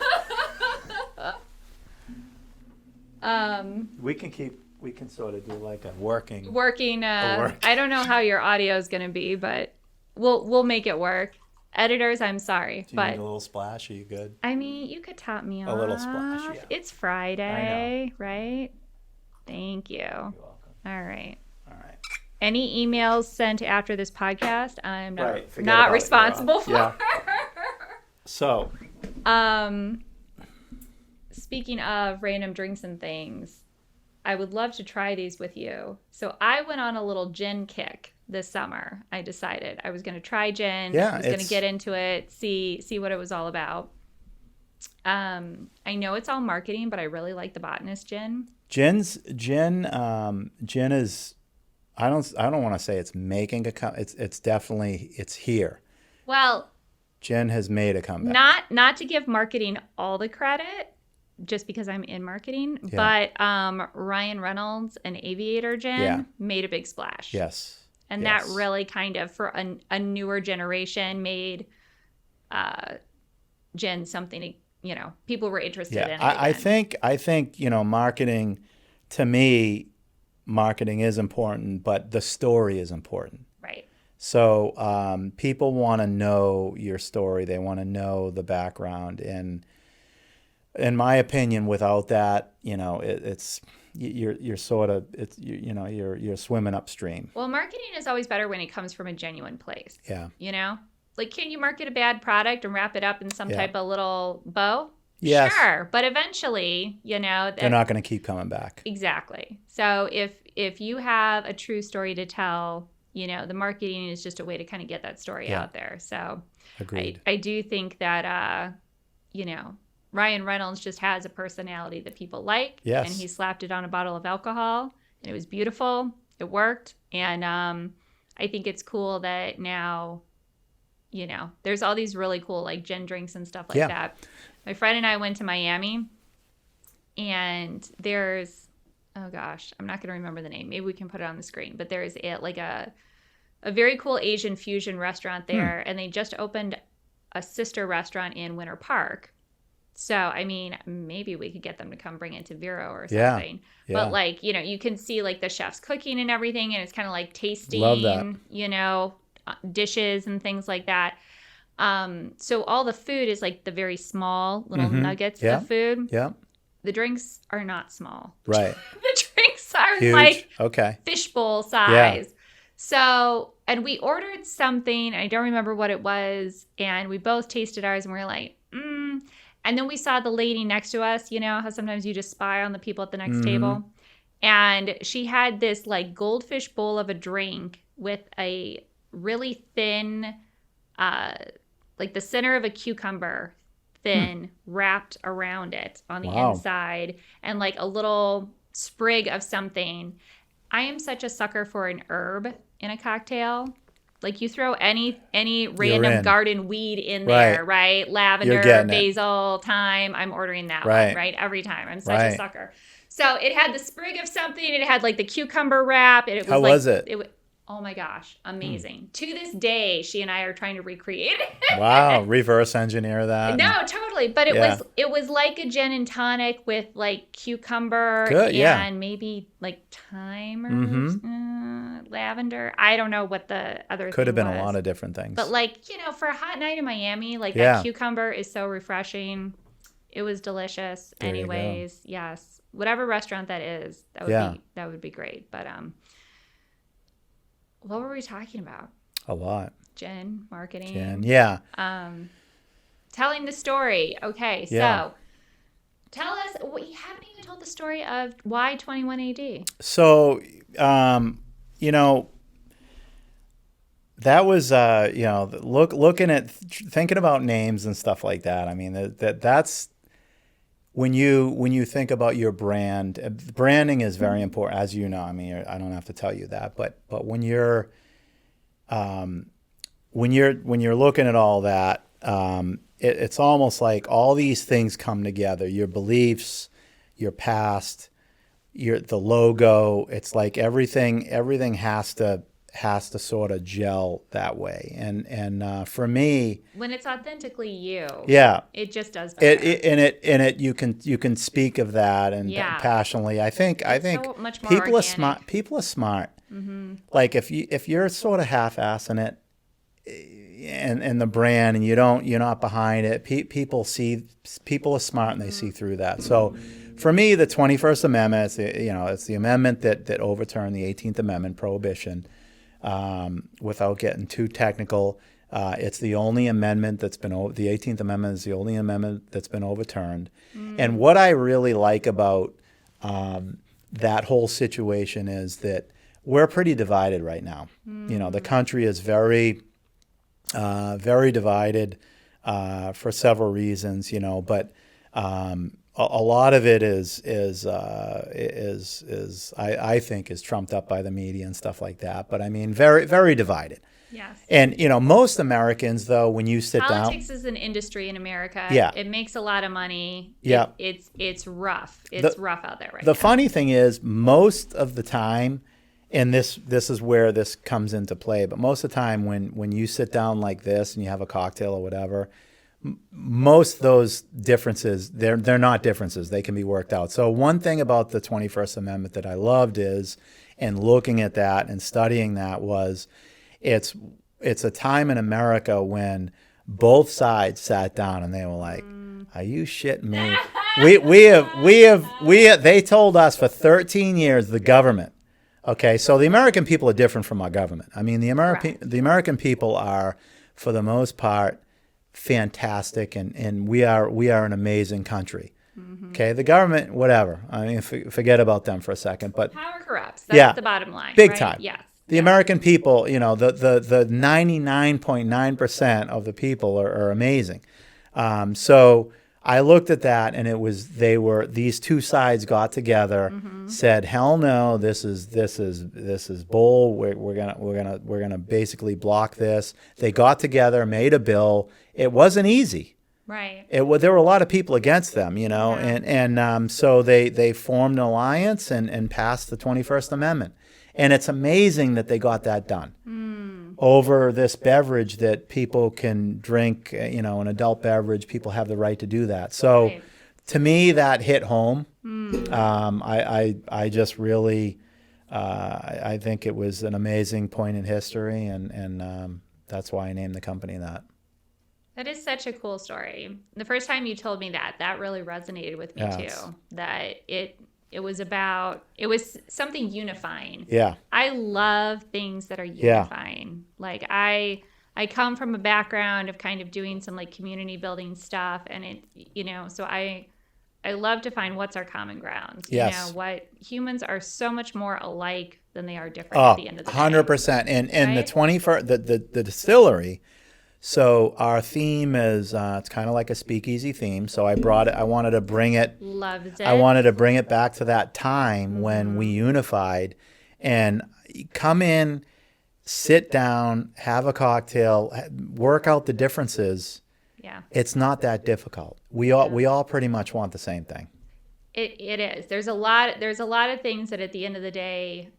We can sort of do like a working. I don't know how your audio is going to be, but we'll make it work. Editors, I'm sorry, Do you but need a little splash? Are you good? I mean, you could top me off. A little splash, yeah. It's Friday, I right? Thank you. You're welcome. All right. All right. Any emails sent after this podcast, I'm Right, forget not about it, responsible for. Yeah. So, Speaking of random drinks and things, I would love to try these with you. So I went on a little gin kick this summer. I decided I was going to try gin. Yeah, I was going to get into it, see what it was all about. I know it's all marketing, but I really like the Botanist gin. gin is, I don't want to say it's making it's definitely, it's here. Well, Gin has made a comeback. not to give marketing all the credit, just because I'm in marketing, but Ryan Reynolds and Aviator Gin made a big splash. Yes. And that really kind of, for a newer generation, made gin something, people were interested in it. I think, marketing, to me, marketing is important, but the story is important. Right. So people want to know your story. They want to know the background. And in my opinion, without that, it's you're sort of, you're swimming upstream. Well, marketing is always better when it comes from a genuine place. Yeah. Like, can you market a bad product and wrap it up in some type of little bow? Yes. Sure, but eventually, they're not going to keep coming back. Exactly. So if you have a true story to tell, the marketing is just a way to kind of get that story out there. So Agreed. I do think that, Ryan Reynolds just has a personality that people like. Yes. And he slapped it on a bottle of alcohol, and it was beautiful. It worked. And I think it's cool that now, there's all these really cool like gin drinks and stuff like that. My friend and I went to Miami, and there's, oh gosh, I'm not going to remember the name. Maybe we can put it on the screen. But there's a very cool Asian fusion restaurant there, and they just opened a sister restaurant in Winter Park. So, I mean, maybe we could get them to come bring it to Vero or something. Yeah. But you can see like the chefs cooking and everything, and it's kind of like tasting, Love that. Dishes and things like that. So all the food is like the very small little nuggets of food. Yeah. The drinks are not small. Right. The drinks are Huge. like fishbowl size. So, and we ordered something, I don't remember what it was, and we both tasted ours, and we were like, And then we saw the lady next to us, how sometimes you just spy on the people at the next table. And she had this like goldfish bowl of a drink with a really thin, like the center of a cucumber thin wrapped around it on the inside, and like a little sprig of something. I am such a sucker for an herb in a cocktail. Like you throw any random garden weed in there, right? Lavender, basil, thyme. I'm ordering that one, right? Every time. I'm such a sucker. So it had the sprig of something. It had like the cucumber wrap. And it was How was it? Oh my gosh, amazing. To this day, she and I are trying to recreate it. Wow, reverse engineer that. No, totally. But it was like a gin and tonic with like cucumber and maybe like thyme or lavender. I don't know what the other could have been was. A lot of different things. But like, for a hot night in Miami, like that cucumber is so refreshing. It was delicious. There you go. Anyways, yes. Whatever restaurant that is, that would be great. But what were we talking about? A lot. Gin, marketing. Gin, yeah. Telling the story. Okay, Yeah. so tell us, you haven't even told the story of why 21 AD. So, you know, that was, you know, looking at, thinking about names and stuff like that. I mean, that's when you think about your brand, branding is very important, as you know. I mean, I don't have to tell you that, but when you're looking at all that, it's almost like all these things come together: your beliefs, your past, the logo. It's like everything has to sort of gel that way. And for me, when it's authentically you, yeah, it just does better. You can speak of that and passionately. I think so much more people organic. are smart. People are smart. Mm-hmm. Like if you're sort of half-assing it, and the brand, and you're not behind it, people are smart and they see through that. So for me, the 21st Amendment, it's the amendment that overturned the 18th Amendment, prohibition. Without getting too technical, it's the only amendment the 18th Amendment is the only amendment that's been overturned. And what I really like about that whole situation is that we're pretty divided right now. You know, the country is very divided for several reasons, you know, but a lot of it is I think is trumped up by the media and stuff like that. But I mean, very, very divided. Yes. And, you know, most Americans, though, when you sit down. Politics is an industry in America. Yeah. It makes a lot of money. Yeah. It's rough. It's rough out there right now. The funny thing is, most of the time, and this is where this comes into play, but most of the time when you sit down like this and you have a cocktail or whatever, most of those differences, they're not differences. They can be worked out. So one thing about the 21st Amendment that I loved is, and looking at that and studying that, was it's a time in America when both sides sat down and they were like, "Are you shitting me?" They told us for 13 years, the government. Okay, so the American people are different from our government. I mean, the American people are, for the most part, fantastic, and we are an amazing country. Mm-hmm. Okay, the government, whatever. I mean, forget about them for a second. But power corrupts. That's the bottom line. Big right? time. Yes. The American people, you know, the 99.9% of the people are amazing. So I looked at that, and these two sides got together, said, "Hell no, this is bull. We're gonna basically block this." They got together, made a bill. It wasn't easy. Right. There were a lot of people against them, you know, Yeah. and so they formed an alliance and passed the 21st Amendment. And it's amazing that they got that done over this beverage that people can drink, you know, an adult beverage. People have the right to do that. So to me, that hit home. I just really, I think it was an amazing point in history, and that's why I named the company that. That is such a cool story. The first time you told me that really resonated with me too. That it was something unifying. Yeah. I love things that are unifying. Yeah. Like I come from a background of kind of doing some like community building stuff, and so I love to find what's our common ground. Yes. You know, what humans are so much more alike than they are different at the end of the day. 100%. And right? the 21st, the distillery. So our theme is it's kind of like a speakeasy theme. So I wanted to bring it. Loved it. I wanted to bring it back to that time when we unified, and come in, sit down, have a cocktail, work out the differences. Yeah. It's not that difficult. We all pretty much want the same thing. It is. There's a lot of things that at the end of the day,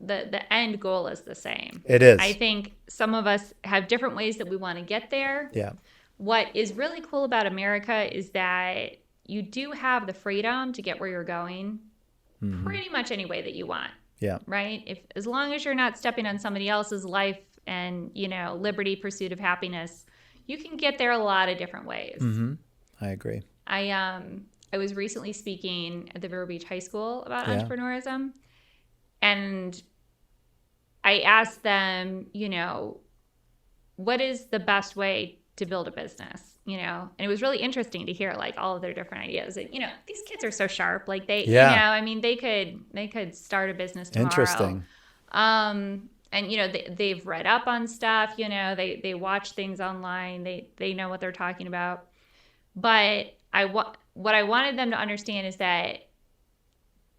the end goal is the same. It is. I think some of us have different ways that we want to get there. Yeah. What is really cool about America is that you do have the freedom to get where you're going pretty much any way that you want. Yeah. Right? As long as you're not stepping on somebody else's life and, liberty, pursuit of happiness, you can get there a lot of different ways. Mm-hmm. I agree. I was recently speaking at the Vero Beach High School about Yeah. entrepreneurism, and I asked them, what is the best way to build a business? And it was really interesting to hear like all of their different ideas. And, these kids are so sharp. Like they, they could start a business tomorrow. Interesting. And they've read up on stuff. They watch things online. They know what they're talking about. But what I wanted them to understand is that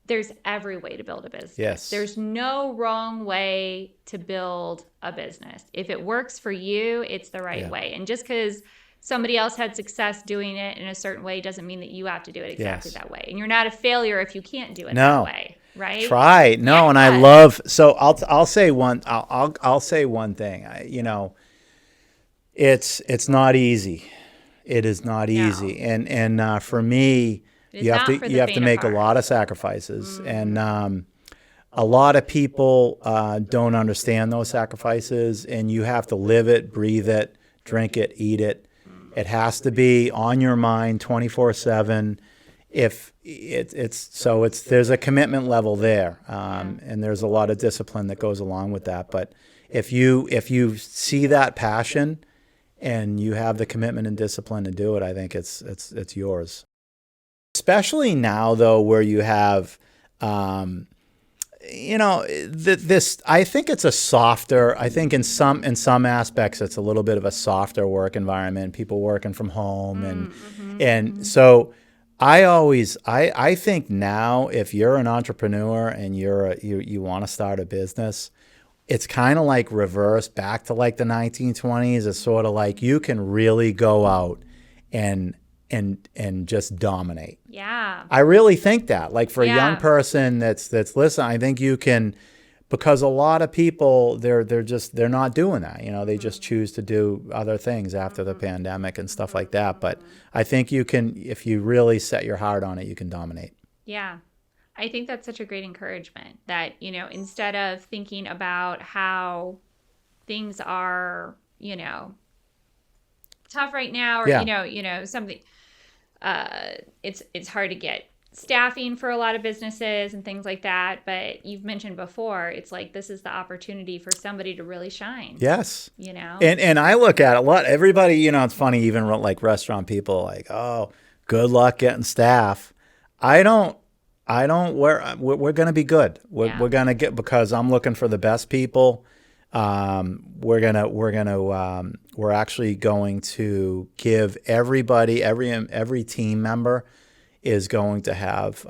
there's every way to build a business. Yes. There's no wrong way to build a business. If it works for you, it's the right way. And just because somebody else had success doing it in a certain way doesn't mean that you have to do it exactly that way. And you're not a failure if you can't do it that way, right? Try. No, and I love. So I'll say one. I'll say one thing. It's not easy. It is not easy. And for me, you have to make a lot of sacrifices, and a lot of people don't understand those sacrifices, and you have to live it, breathe it, drink it, eat it. It has to be on your mind 24/7. If there's a commitment level there, and there's a lot of discipline that goes along with that. But if you see that passion and you have the commitment and discipline to do it, I think it's yours. Especially now, though, where you have, this. I think it's a softer. I think in some aspects, it's a little bit of a softer work environment. People working from home, and so I think now, if you're an entrepreneur and you want to start a business, it's kind of like reverse back to like the 1920s. It's sort of like you can really go out and just dominate. Yeah. I really think that, like, for a young person that's listening, I think you can, because a lot of people they're not doing that. They just choose to do other things after the pandemic and stuff like that. But I think you can, if you really set your heart on it, you can dominate. Yeah. I think that's such a great encouragement that, instead of thinking about how things are, tough right now, or, something, it's hard to get staffing for a lot of businesses and things like that. But you've mentioned before, it's like, this is the opportunity for somebody to really shine. Yes. And I look at a lot, everybody, it's funny, even like restaurant people, like, oh, good luck getting staff. We're going to be good. We're going to get, because I'm looking for the best people. We're actually going to give everybody, every team member is going to have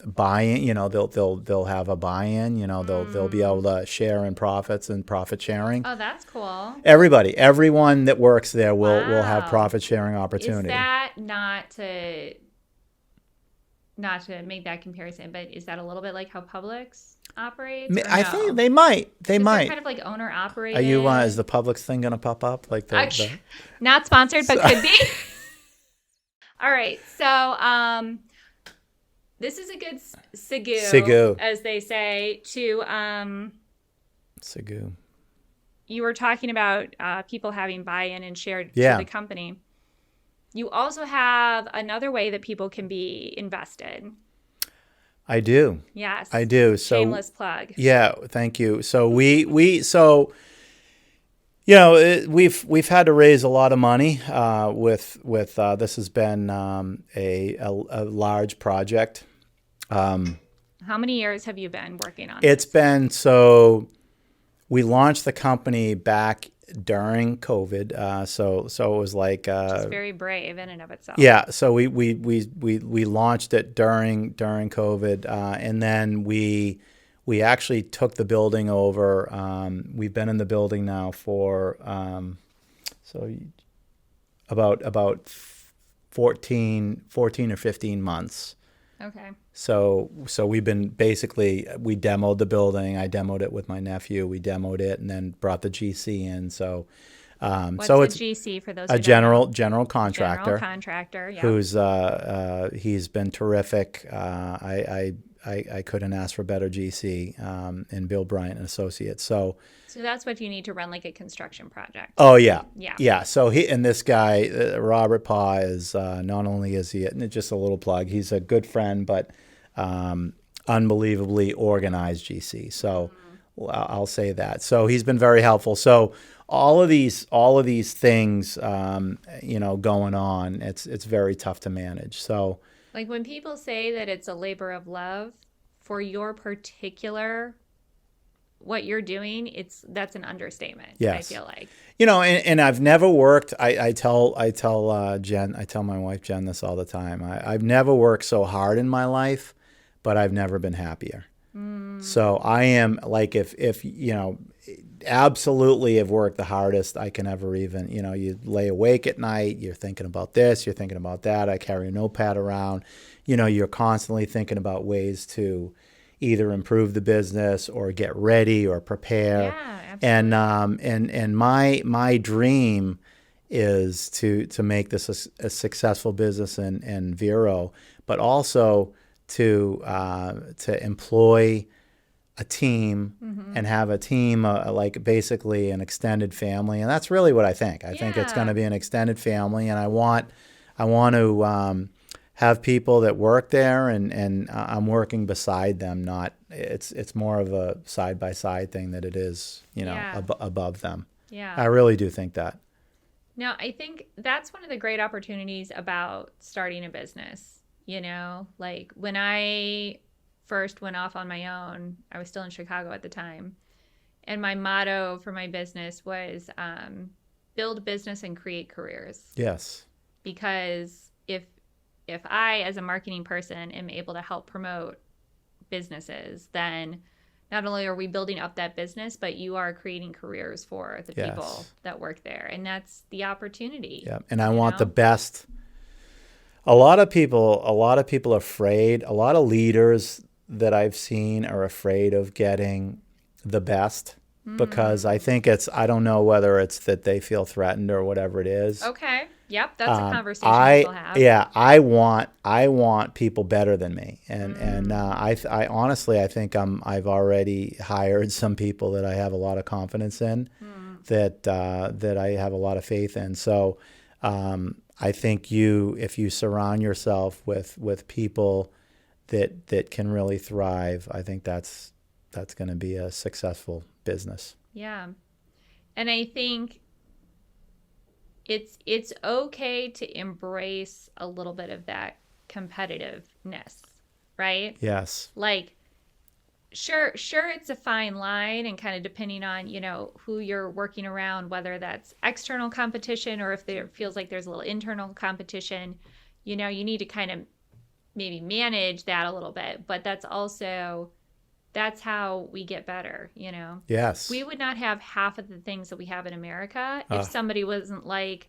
buy-in. They'll have a buy-in. They'll be able to share in profits and profit sharing. Oh, that's cool. Everyone that works there will have profit sharing opportunity. Is that not to make that comparison, but is that a little bit like how Publix operates? I think they might. They might. Kind of like owner operated. Are you? Is the Publix thing going to pop up? Like not sponsored, but could be. All right, so this is a good segue, as they say, to segue. You were talking about people having buy-in and shared to the company. You also have another way that people can be invested. I do. Yes. I do. So shameless plug. Yeah, thank you. So we've had to raise a lot of money with this has been a large project. How many years have you been working on It's been, we launched the company back during COVID, so it was like which is very brave in and of itself. Yeah, so we launched it during COVID, and then we actually took the building over. We've been in the building now for about 14 or 15 months. Okay. So we've been we demoed the building. I demoed it with my nephew. We demoed it and then brought the GC in. So what's it's a GC for those a who general contractor? Who's he's been terrific. I couldn't ask for better GC in Bill Bryant and Associates. So that's what you need to run like a construction project. oh yeah, Yeah. yeah. So this guy Robert Pa is not only is he just a little plug, he's a good friend, but unbelievably organized GC. So I'll say that. So he's been very helpful. So all of these things, going on, it's very tough to manage. So like when people say that it's a labor of love for your particular what you're doing, that's an understatement. Yes. I feel like. And I've never worked. I tell Jen, I tell my wife Jen this all the time. I've never worked so hard in my life, but I've never been happier. So I am like, if absolutely have worked the hardest I can ever even, you lay awake at night, you're thinking about this, you're thinking about that. I carry a notepad around, you're constantly thinking about ways to either improve the business or get ready or prepare. Yeah, absolutely. And my dream is to make this a successful business in Vero, but also to employ a team and have a team like basically an extended family, and that's really what I think. I think it's going to be an extended family, and I want to have people that work there, and I'm working beside them. Not it's more of a side by side thing that it is above them. Yeah, I really do think that. Now, I think that's one of the great opportunities about starting a business. Like when I first went off on my own, I was still in Chicago at the time. And my motto for my business was build business and create careers. Yes. Because if I, as a marketing person, am able to help promote businesses, then not only are we building up that business, but you are creating careers for the people that work there. And that's the opportunity. Yeah. And I want the best. A lot of people are afraid. A lot of leaders that I've seen are afraid of getting the best because I think I don't know whether it's that they feel threatened or whatever it is. Okay. Yep. That's a conversation people have. Yeah. I want people better than me. And I honestly, I think I've already hired some people that I have a lot of confidence in, that I have a lot of faith in. So, I think if you surround yourself with people that can really thrive, I think that's going to be a successful business. Yeah. And I think it's okay to embrace a little bit of that competitiveness, right? Yes. Like sure it's a fine line, and kind of depending on who you're working around, whether that's external competition or if there feels like there's a little internal competition, you need to kind of maybe manage that a little bit. But that's how we get better. Yes. We would not have half of the things that we have in America if somebody wasn't like,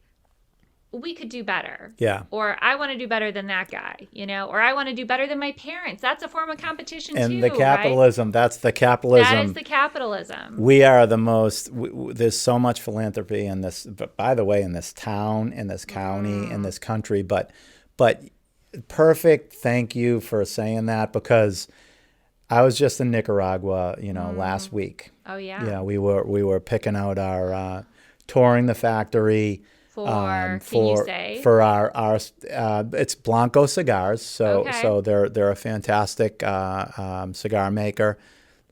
we could do better. Yeah. Or I want to do better than that guy, or I want to do better than my parents. That's a form of competition too. And the capitalism, right? that's the capitalism. That is the capitalism. We are the most, there's so much philanthropy in this, but by the way, in this town, in this county, in this country, but perfect. Thank you for saying that, because I was just in Nicaragua, last week. Oh yeah. We were picking out our, touring the factory. Can you say? For our it's Blanco cigars. So they're a fantastic cigar maker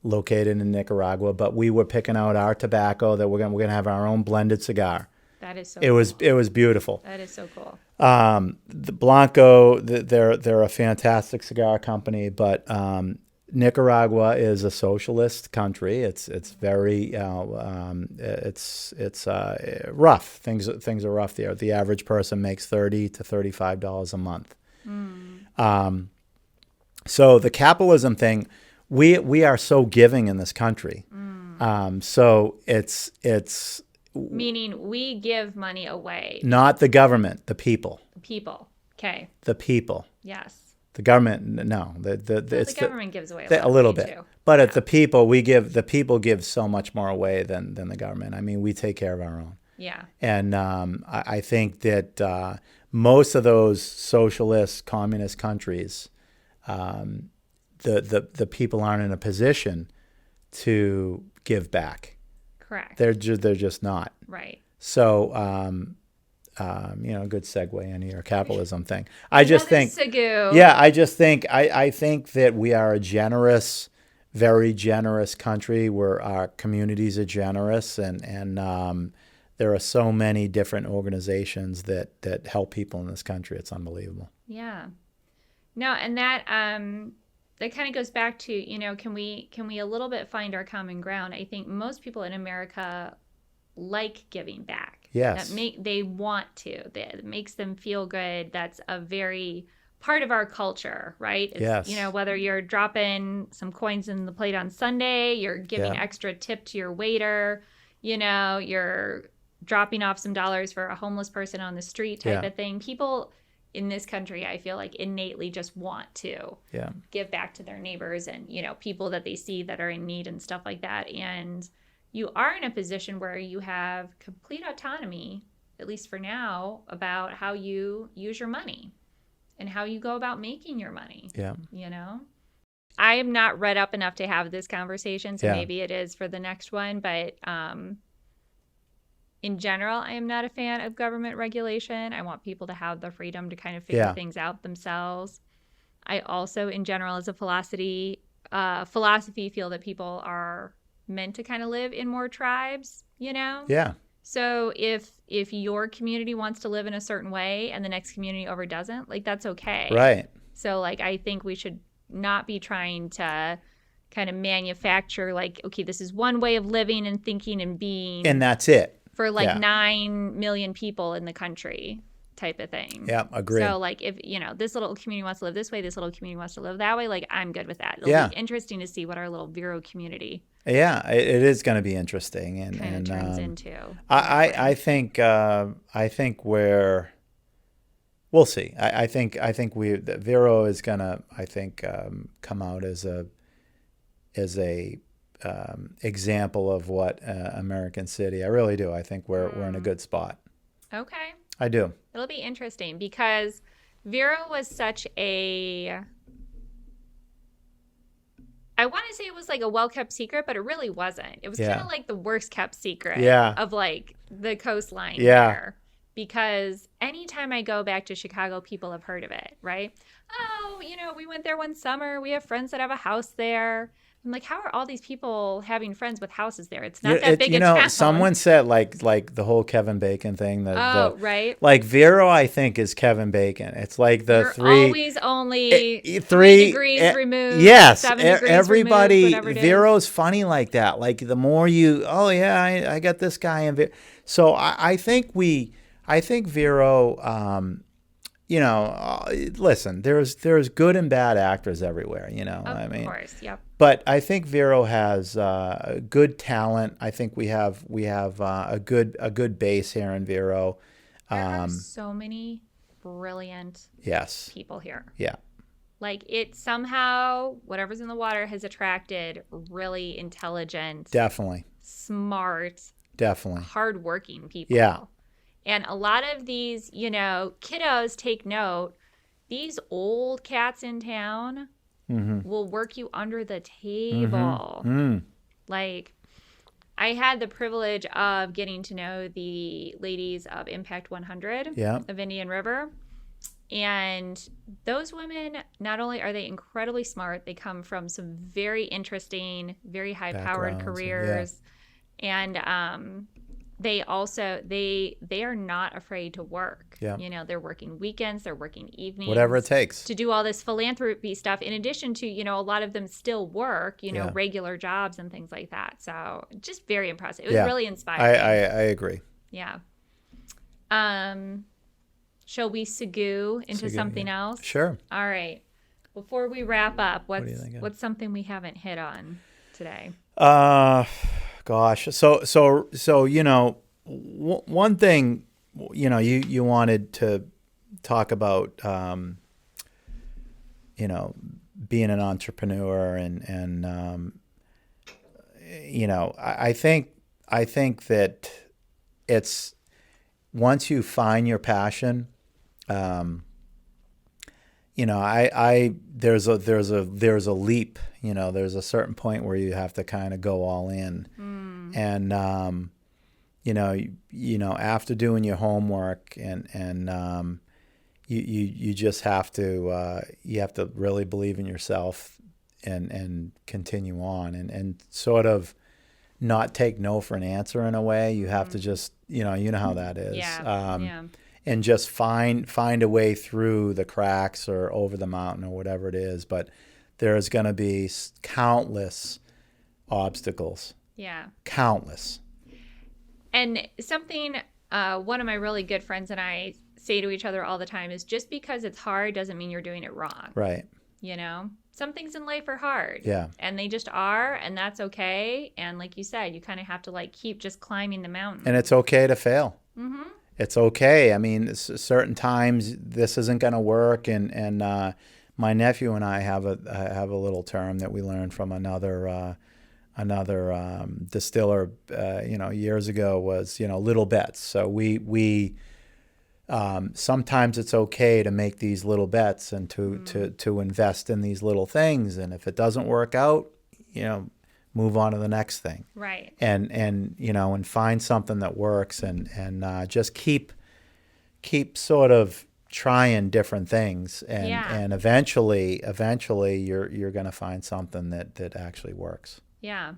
located in Nicaragua. But we were picking out our tobacco that we're gonna have our own blended cigar. That is so. It was beautiful. That is so cool. The Blanco, they're a fantastic cigar company, but Nicaragua is a socialist country. It's very it's rough. Things are rough there. The average person makes $30 to $35 a month. So the capitalism thing, we are so giving in this country. So it's meaning we give money away. Not the government, the people. The people. Okay. The people. Yes. The government, no. The government gives away a little bit. Too. But at the people, the people give so much more away than the government. I mean, we take care of our own. Yeah. And I think that most of those socialist, communist countries, the people aren't in a position to give back. Correct. They're just not. Right. So, good segue into your capitalism thing. I just think that we are a generous, very generous country where our communities are generous, and there are so many different organizations that help people in this country. It's unbelievable. Yeah. No, and that kind of goes back to, can we a little bit find our common ground? I think most people in America like giving back. Yes. They want to. It makes them feel good. That's a very part of our culture, right? It's, yes. Whether you're dropping some coins in the plate on Sunday, you're giving extra tip to your waiter, you're dropping off some dollars for a homeless person on the street type of thing. People in this country, I feel like, innately just want to give back to their neighbors and, people that they see that are in need and stuff like that. And you are in a position where you have complete autonomy, at least for now, about how you use your money and how you go about making your money. Yeah. I am not read up enough to have this conversation, so maybe it is for the next one. But in general, I am not a fan of government regulation. I want people to have the freedom to kind of figure things out themselves. I also, in general, as a philosophy, feel that people are meant to kind of live in more tribes, Yeah. So if your community wants to live in a certain way and the next community over doesn't, that's okay. Right. So I think we should not be trying to kind of manufacture okay, this is one way of living and thinking and being. And that's it. For 9 million people in the country type of thing. Yeah, agree. So if, this little community wants to live this way, this little community wants to live that way, I'm good with that. It'll be interesting to see what our little Vero community it is going to be interesting and turns into. I think we'll see. I think Vero is going to come out as a example of what American city. I really do. I think we're in a good spot. Okay. I do. It'll be interesting because Vero was such a, I want to say it was a well-kept secret, but it really wasn't. It was kind of the worst-kept secret of the coastline there. Because anytime I go back to Chicago, people have heard of it, right? Oh, we went there one summer. We have friends that have a house there. I'm like, how are all these people having friends with houses there? It's not that big a town. Someone said like the whole Kevin Bacon thing. Right. Vero, I think, is Kevin Bacon. It's You're three. Always only 3 degrees removed. Yes, 7 degrees everybody. removed, whatever it is. Vero's funny like that. The more you, I got this guy in Vero. So I think Vero. Listen, there's good and bad actors everywhere. Of course, yep. But I think Vero has good talent. I think we have a good base here in Vero. There are so many brilliant people here. Yeah. It somehow, whatever's in the water has attracted really intelligent, definitely smart, definitely hardworking people. Yeah. And a lot of these, kiddos take note. These old cats in town will work you under the table. I had the privilege of getting to know the ladies of Impact 100 of Indian River. And those women, not only are they incredibly smart, they come from some very interesting, very high-powered careers. And they also they are not afraid to work. They're working weekends, they're working evenings, whatever it takes to do all this philanthropy stuff, in addition to a lot of them still work regular jobs and things like that. So just very impressive. It was really inspiring. I agree. Shall we segue into something else? Sure. All right, before we wrap up, what's something we haven't hit on today? Gosh. So one thing, you wanted to talk about, being an entrepreneur and I think that it's, once you find your passion, there's a leap, there's a certain point where you have to kind of go all in. And, after doing your homework and you just have to, you have to really believe in yourself and continue on and sort of not take no for an answer in a way. You have to just, you know how that is. Yeah. And just find a way through the cracks or over the mountain or whatever it is. But there's going to be countless obstacles. Yeah. Countless. And something one of my really good friends and I say to each other all the time is just because it's hard doesn't mean you're doing it wrong. Right. Some things in life are hard. Yeah. And they just are, and that's okay. And like you said, you kind of have to keep just climbing the mountain. And it's okay to fail. Mm-hmm. It's okay. I mean, certain times this isn't going to work. And my nephew and I have a little term that we learned from another distiller, years ago was, little bets. So we sometimes it's okay to make these little bets and to invest in these little things. And if it doesn't work out, move on to the next thing. Right. And find something that works and just keep sort of trying different things. And eventually you're going to find something that actually works. Yeah.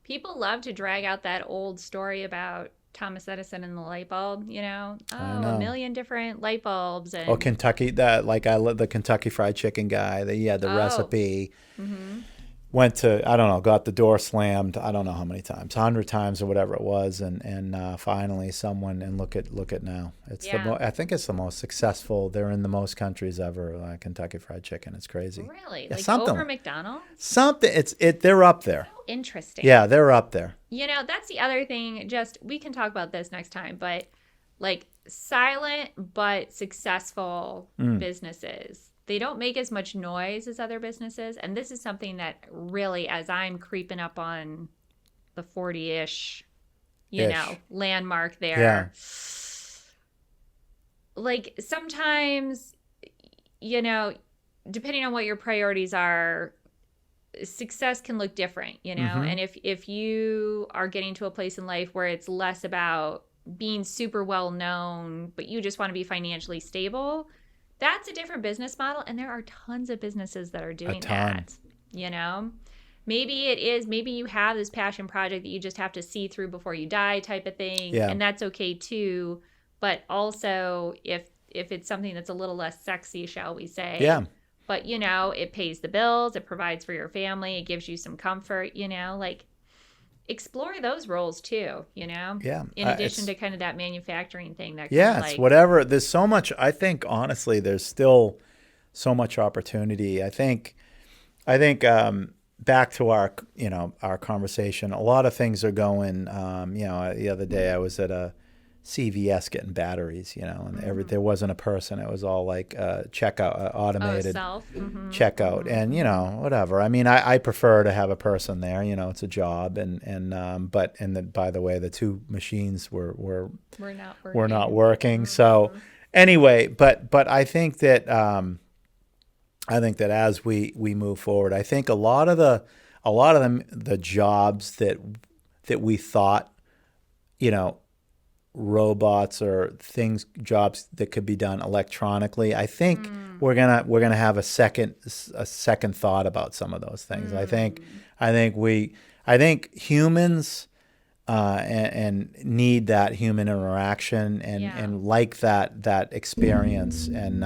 People love to drag out that old story about Thomas Edison and the light bulb, a million different light bulbs. And Kentucky, the Kentucky Fried Chicken guy, the recipe. Mm-hmm. Went to, I don't know, got the door slammed, I don't know how many times, 100 times or whatever it was, and finally someone, and look at now. It's I think it's the most successful. They're in the most countries ever. Kentucky Fried Chicken. It's crazy. Really, over McDonald's. They're up there. So interesting. Yeah, they're up there. That's the other thing. Just we can talk about this next time, but silent but successful businesses. They don't make as much noise as other businesses. And this is something that really, as I'm creeping up on the 40-ish, landmark there. Yeah. Sometimes, depending on what your priorities are, success can look different, Mm-hmm. And if you are getting to a place in life where it's less about being super well known, but you just want to be financially stable, that's a different business model, and there are tons of businesses that are doing that. Maybe you have this passion project that you just have to see through before you die type of thing, and that's okay too. But also, if it's something that's a little less sexy, shall we say? But it pays the bills, it provides for your family, it gives you some comfort. Explore those roles too, in addition to kind of that manufacturing thing that it's whatever. There's so much. I think honestly, there's still so much opportunity. I think back to our conversation, a lot of things are going. The other day I was at a CVS getting batteries, and there wasn't a person. It was all checkout, automated checkout, and whatever. I mean, I prefer to have a person there. It's a job, but by the way, the two machines were not working. So anyway, but I think that as we move forward, I think a lot of the jobs that we thought, robots or jobs that could be done electronically, I think we're gonna have a second thought about some of those things. I think humans and need that human interaction and like that experience, and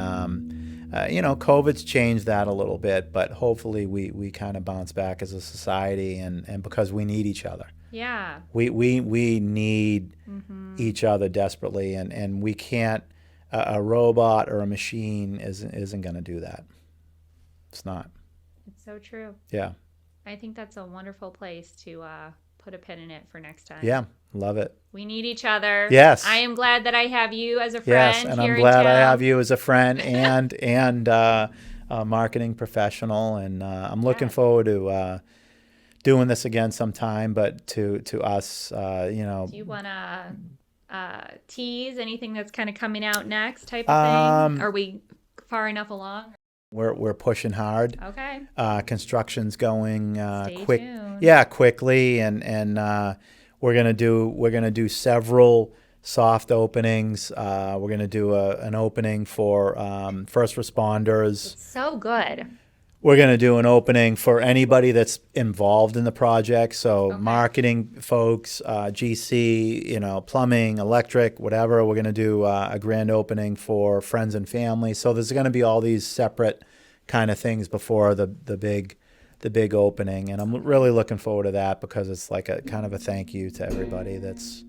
COVID's changed that a little bit, but hopefully we kind of bounce back as a society, and because we need each other. Yeah. We need each other desperately, and we can't. A robot or a machine isn't going to do that. It's not. It's so true. Yeah. I think that's a wonderful place to put a pin in it for next time. Yeah, love it. We need each other. Yes. I am glad that I have you as a friend. Yes, and I'm glad I have you as a friend and a marketing professional, and I'm looking forward to doing this again sometime. But to us, Do you want to tease anything that's kind of coming out next type of thing? Are we far enough along? We're pushing hard. Okay. Construction's going Stay quick. tuned. Yeah, quickly, and we're gonna do several soft openings. We're gonna do an opening for first responders. So good. We're going to do an opening for anybody that's involved in the project. So marketing folks, GC, plumbing, electric, whatever. We're going to do a grand opening for friends and family. So there's going to be all these separate kind of things before the big opening. And I'm really looking forward to that because it's like a kind of a thank you to everybody that's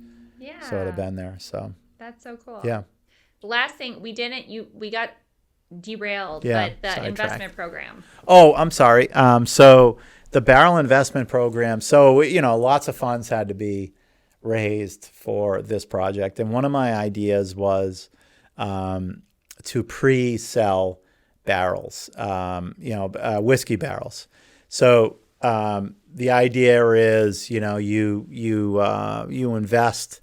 sort of been there. So that's so cool. Yeah. The last thing we got derailed, but the investment program. Oh, I'm sorry. So the barrel investment program. So, lots of funds had to be raised for this project. And one of my ideas was to pre-sell barrels, whiskey barrels. So the idea is, you invest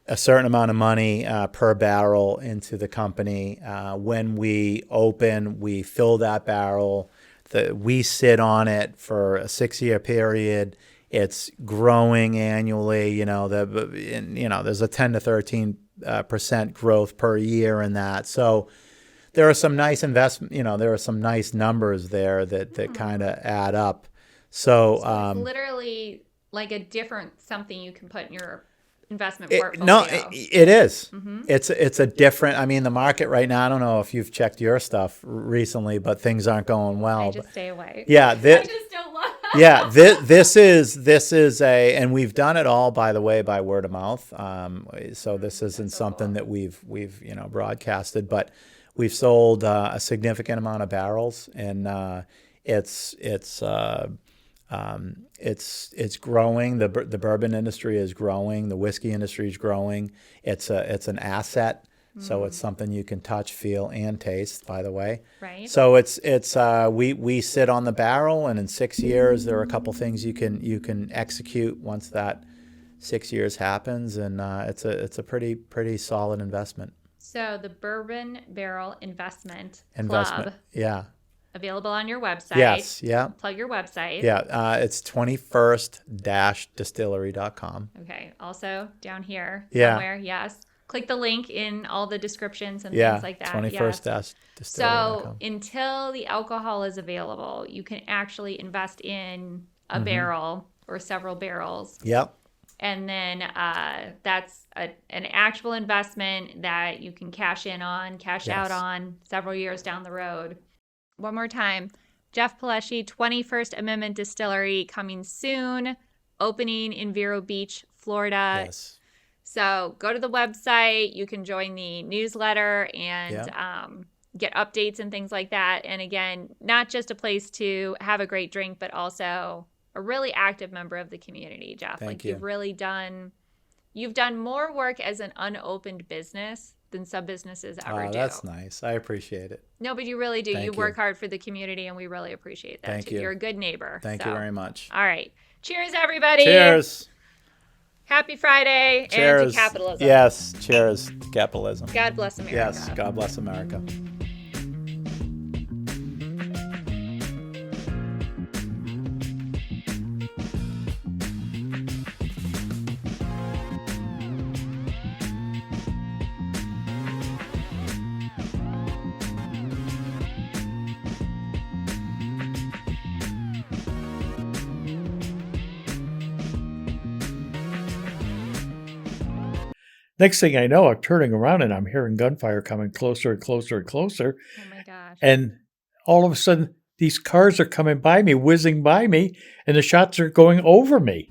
a certain amount of money per barrel into the company. When we open, we fill that barrel. We sit on it for a 6-year period. It's growing annually. There's a 10 to 13% growth per year in that. So there are some nice there are some nice numbers there that kind of add up. So it's literally like a different something you can put in your investment portfolio. It is. Mm-hmm. It's a different. The market right now. I don't know if you've checked your stuff recently, but things aren't going well. I just stay away. Yeah, I just don't love. Yeah, this is and we've done it all, by the way, by word of mouth. So this isn't something that we've broadcasted, but we've sold a significant amount of barrels, and it's growing. The bourbon industry is growing. The whiskey industry is growing. It's an asset. So it's something you can touch, feel, and taste, by the way. Right. So we sit on the barrel, and in 6 years there are a couple things you can execute once that 6 years happens, and it's a pretty solid investment. So the Bourbon Barrel Investment Club. Yeah. Available on your website. Yes, yeah. Plug your website. Yeah, it's 21st-distillery.com. Okay, also down here somewhere, yes. Click the link in all the descriptions and things like that. 21st-distillery.com. So until the alcohol is available, you can actually invest in a barrel or several barrels. Yep. And then that's an actual investment that you can cash out on several years down the road. One more time, Jeff Palleschi, 21st Amendment Distillery, coming soon, opening in Vero Beach, Florida. Yes. So go to the website. You can join the newsletter and get updates and things like that. And again, not just a place to have a great drink, but also a really active member of the community, Jeff. Thank you. You've done more work as an unopened business than some businesses ever do. That's nice. I appreciate it. No, but you really do. You work hard for the community, and we really appreciate that. Thank you. You're a good neighbor. Thank you very much. All right. Cheers, everybody. Cheers. Happy Friday. Cheers. And to capitalism. Yes. Cheers to capitalism. God bless America. Yes. God bless America. Next thing I know, I'm turning around and I'm hearing gunfire coming closer and closer and closer. Oh, my gosh. And all of a sudden, these cars are coming by me, whizzing by me, and the shots are going over me.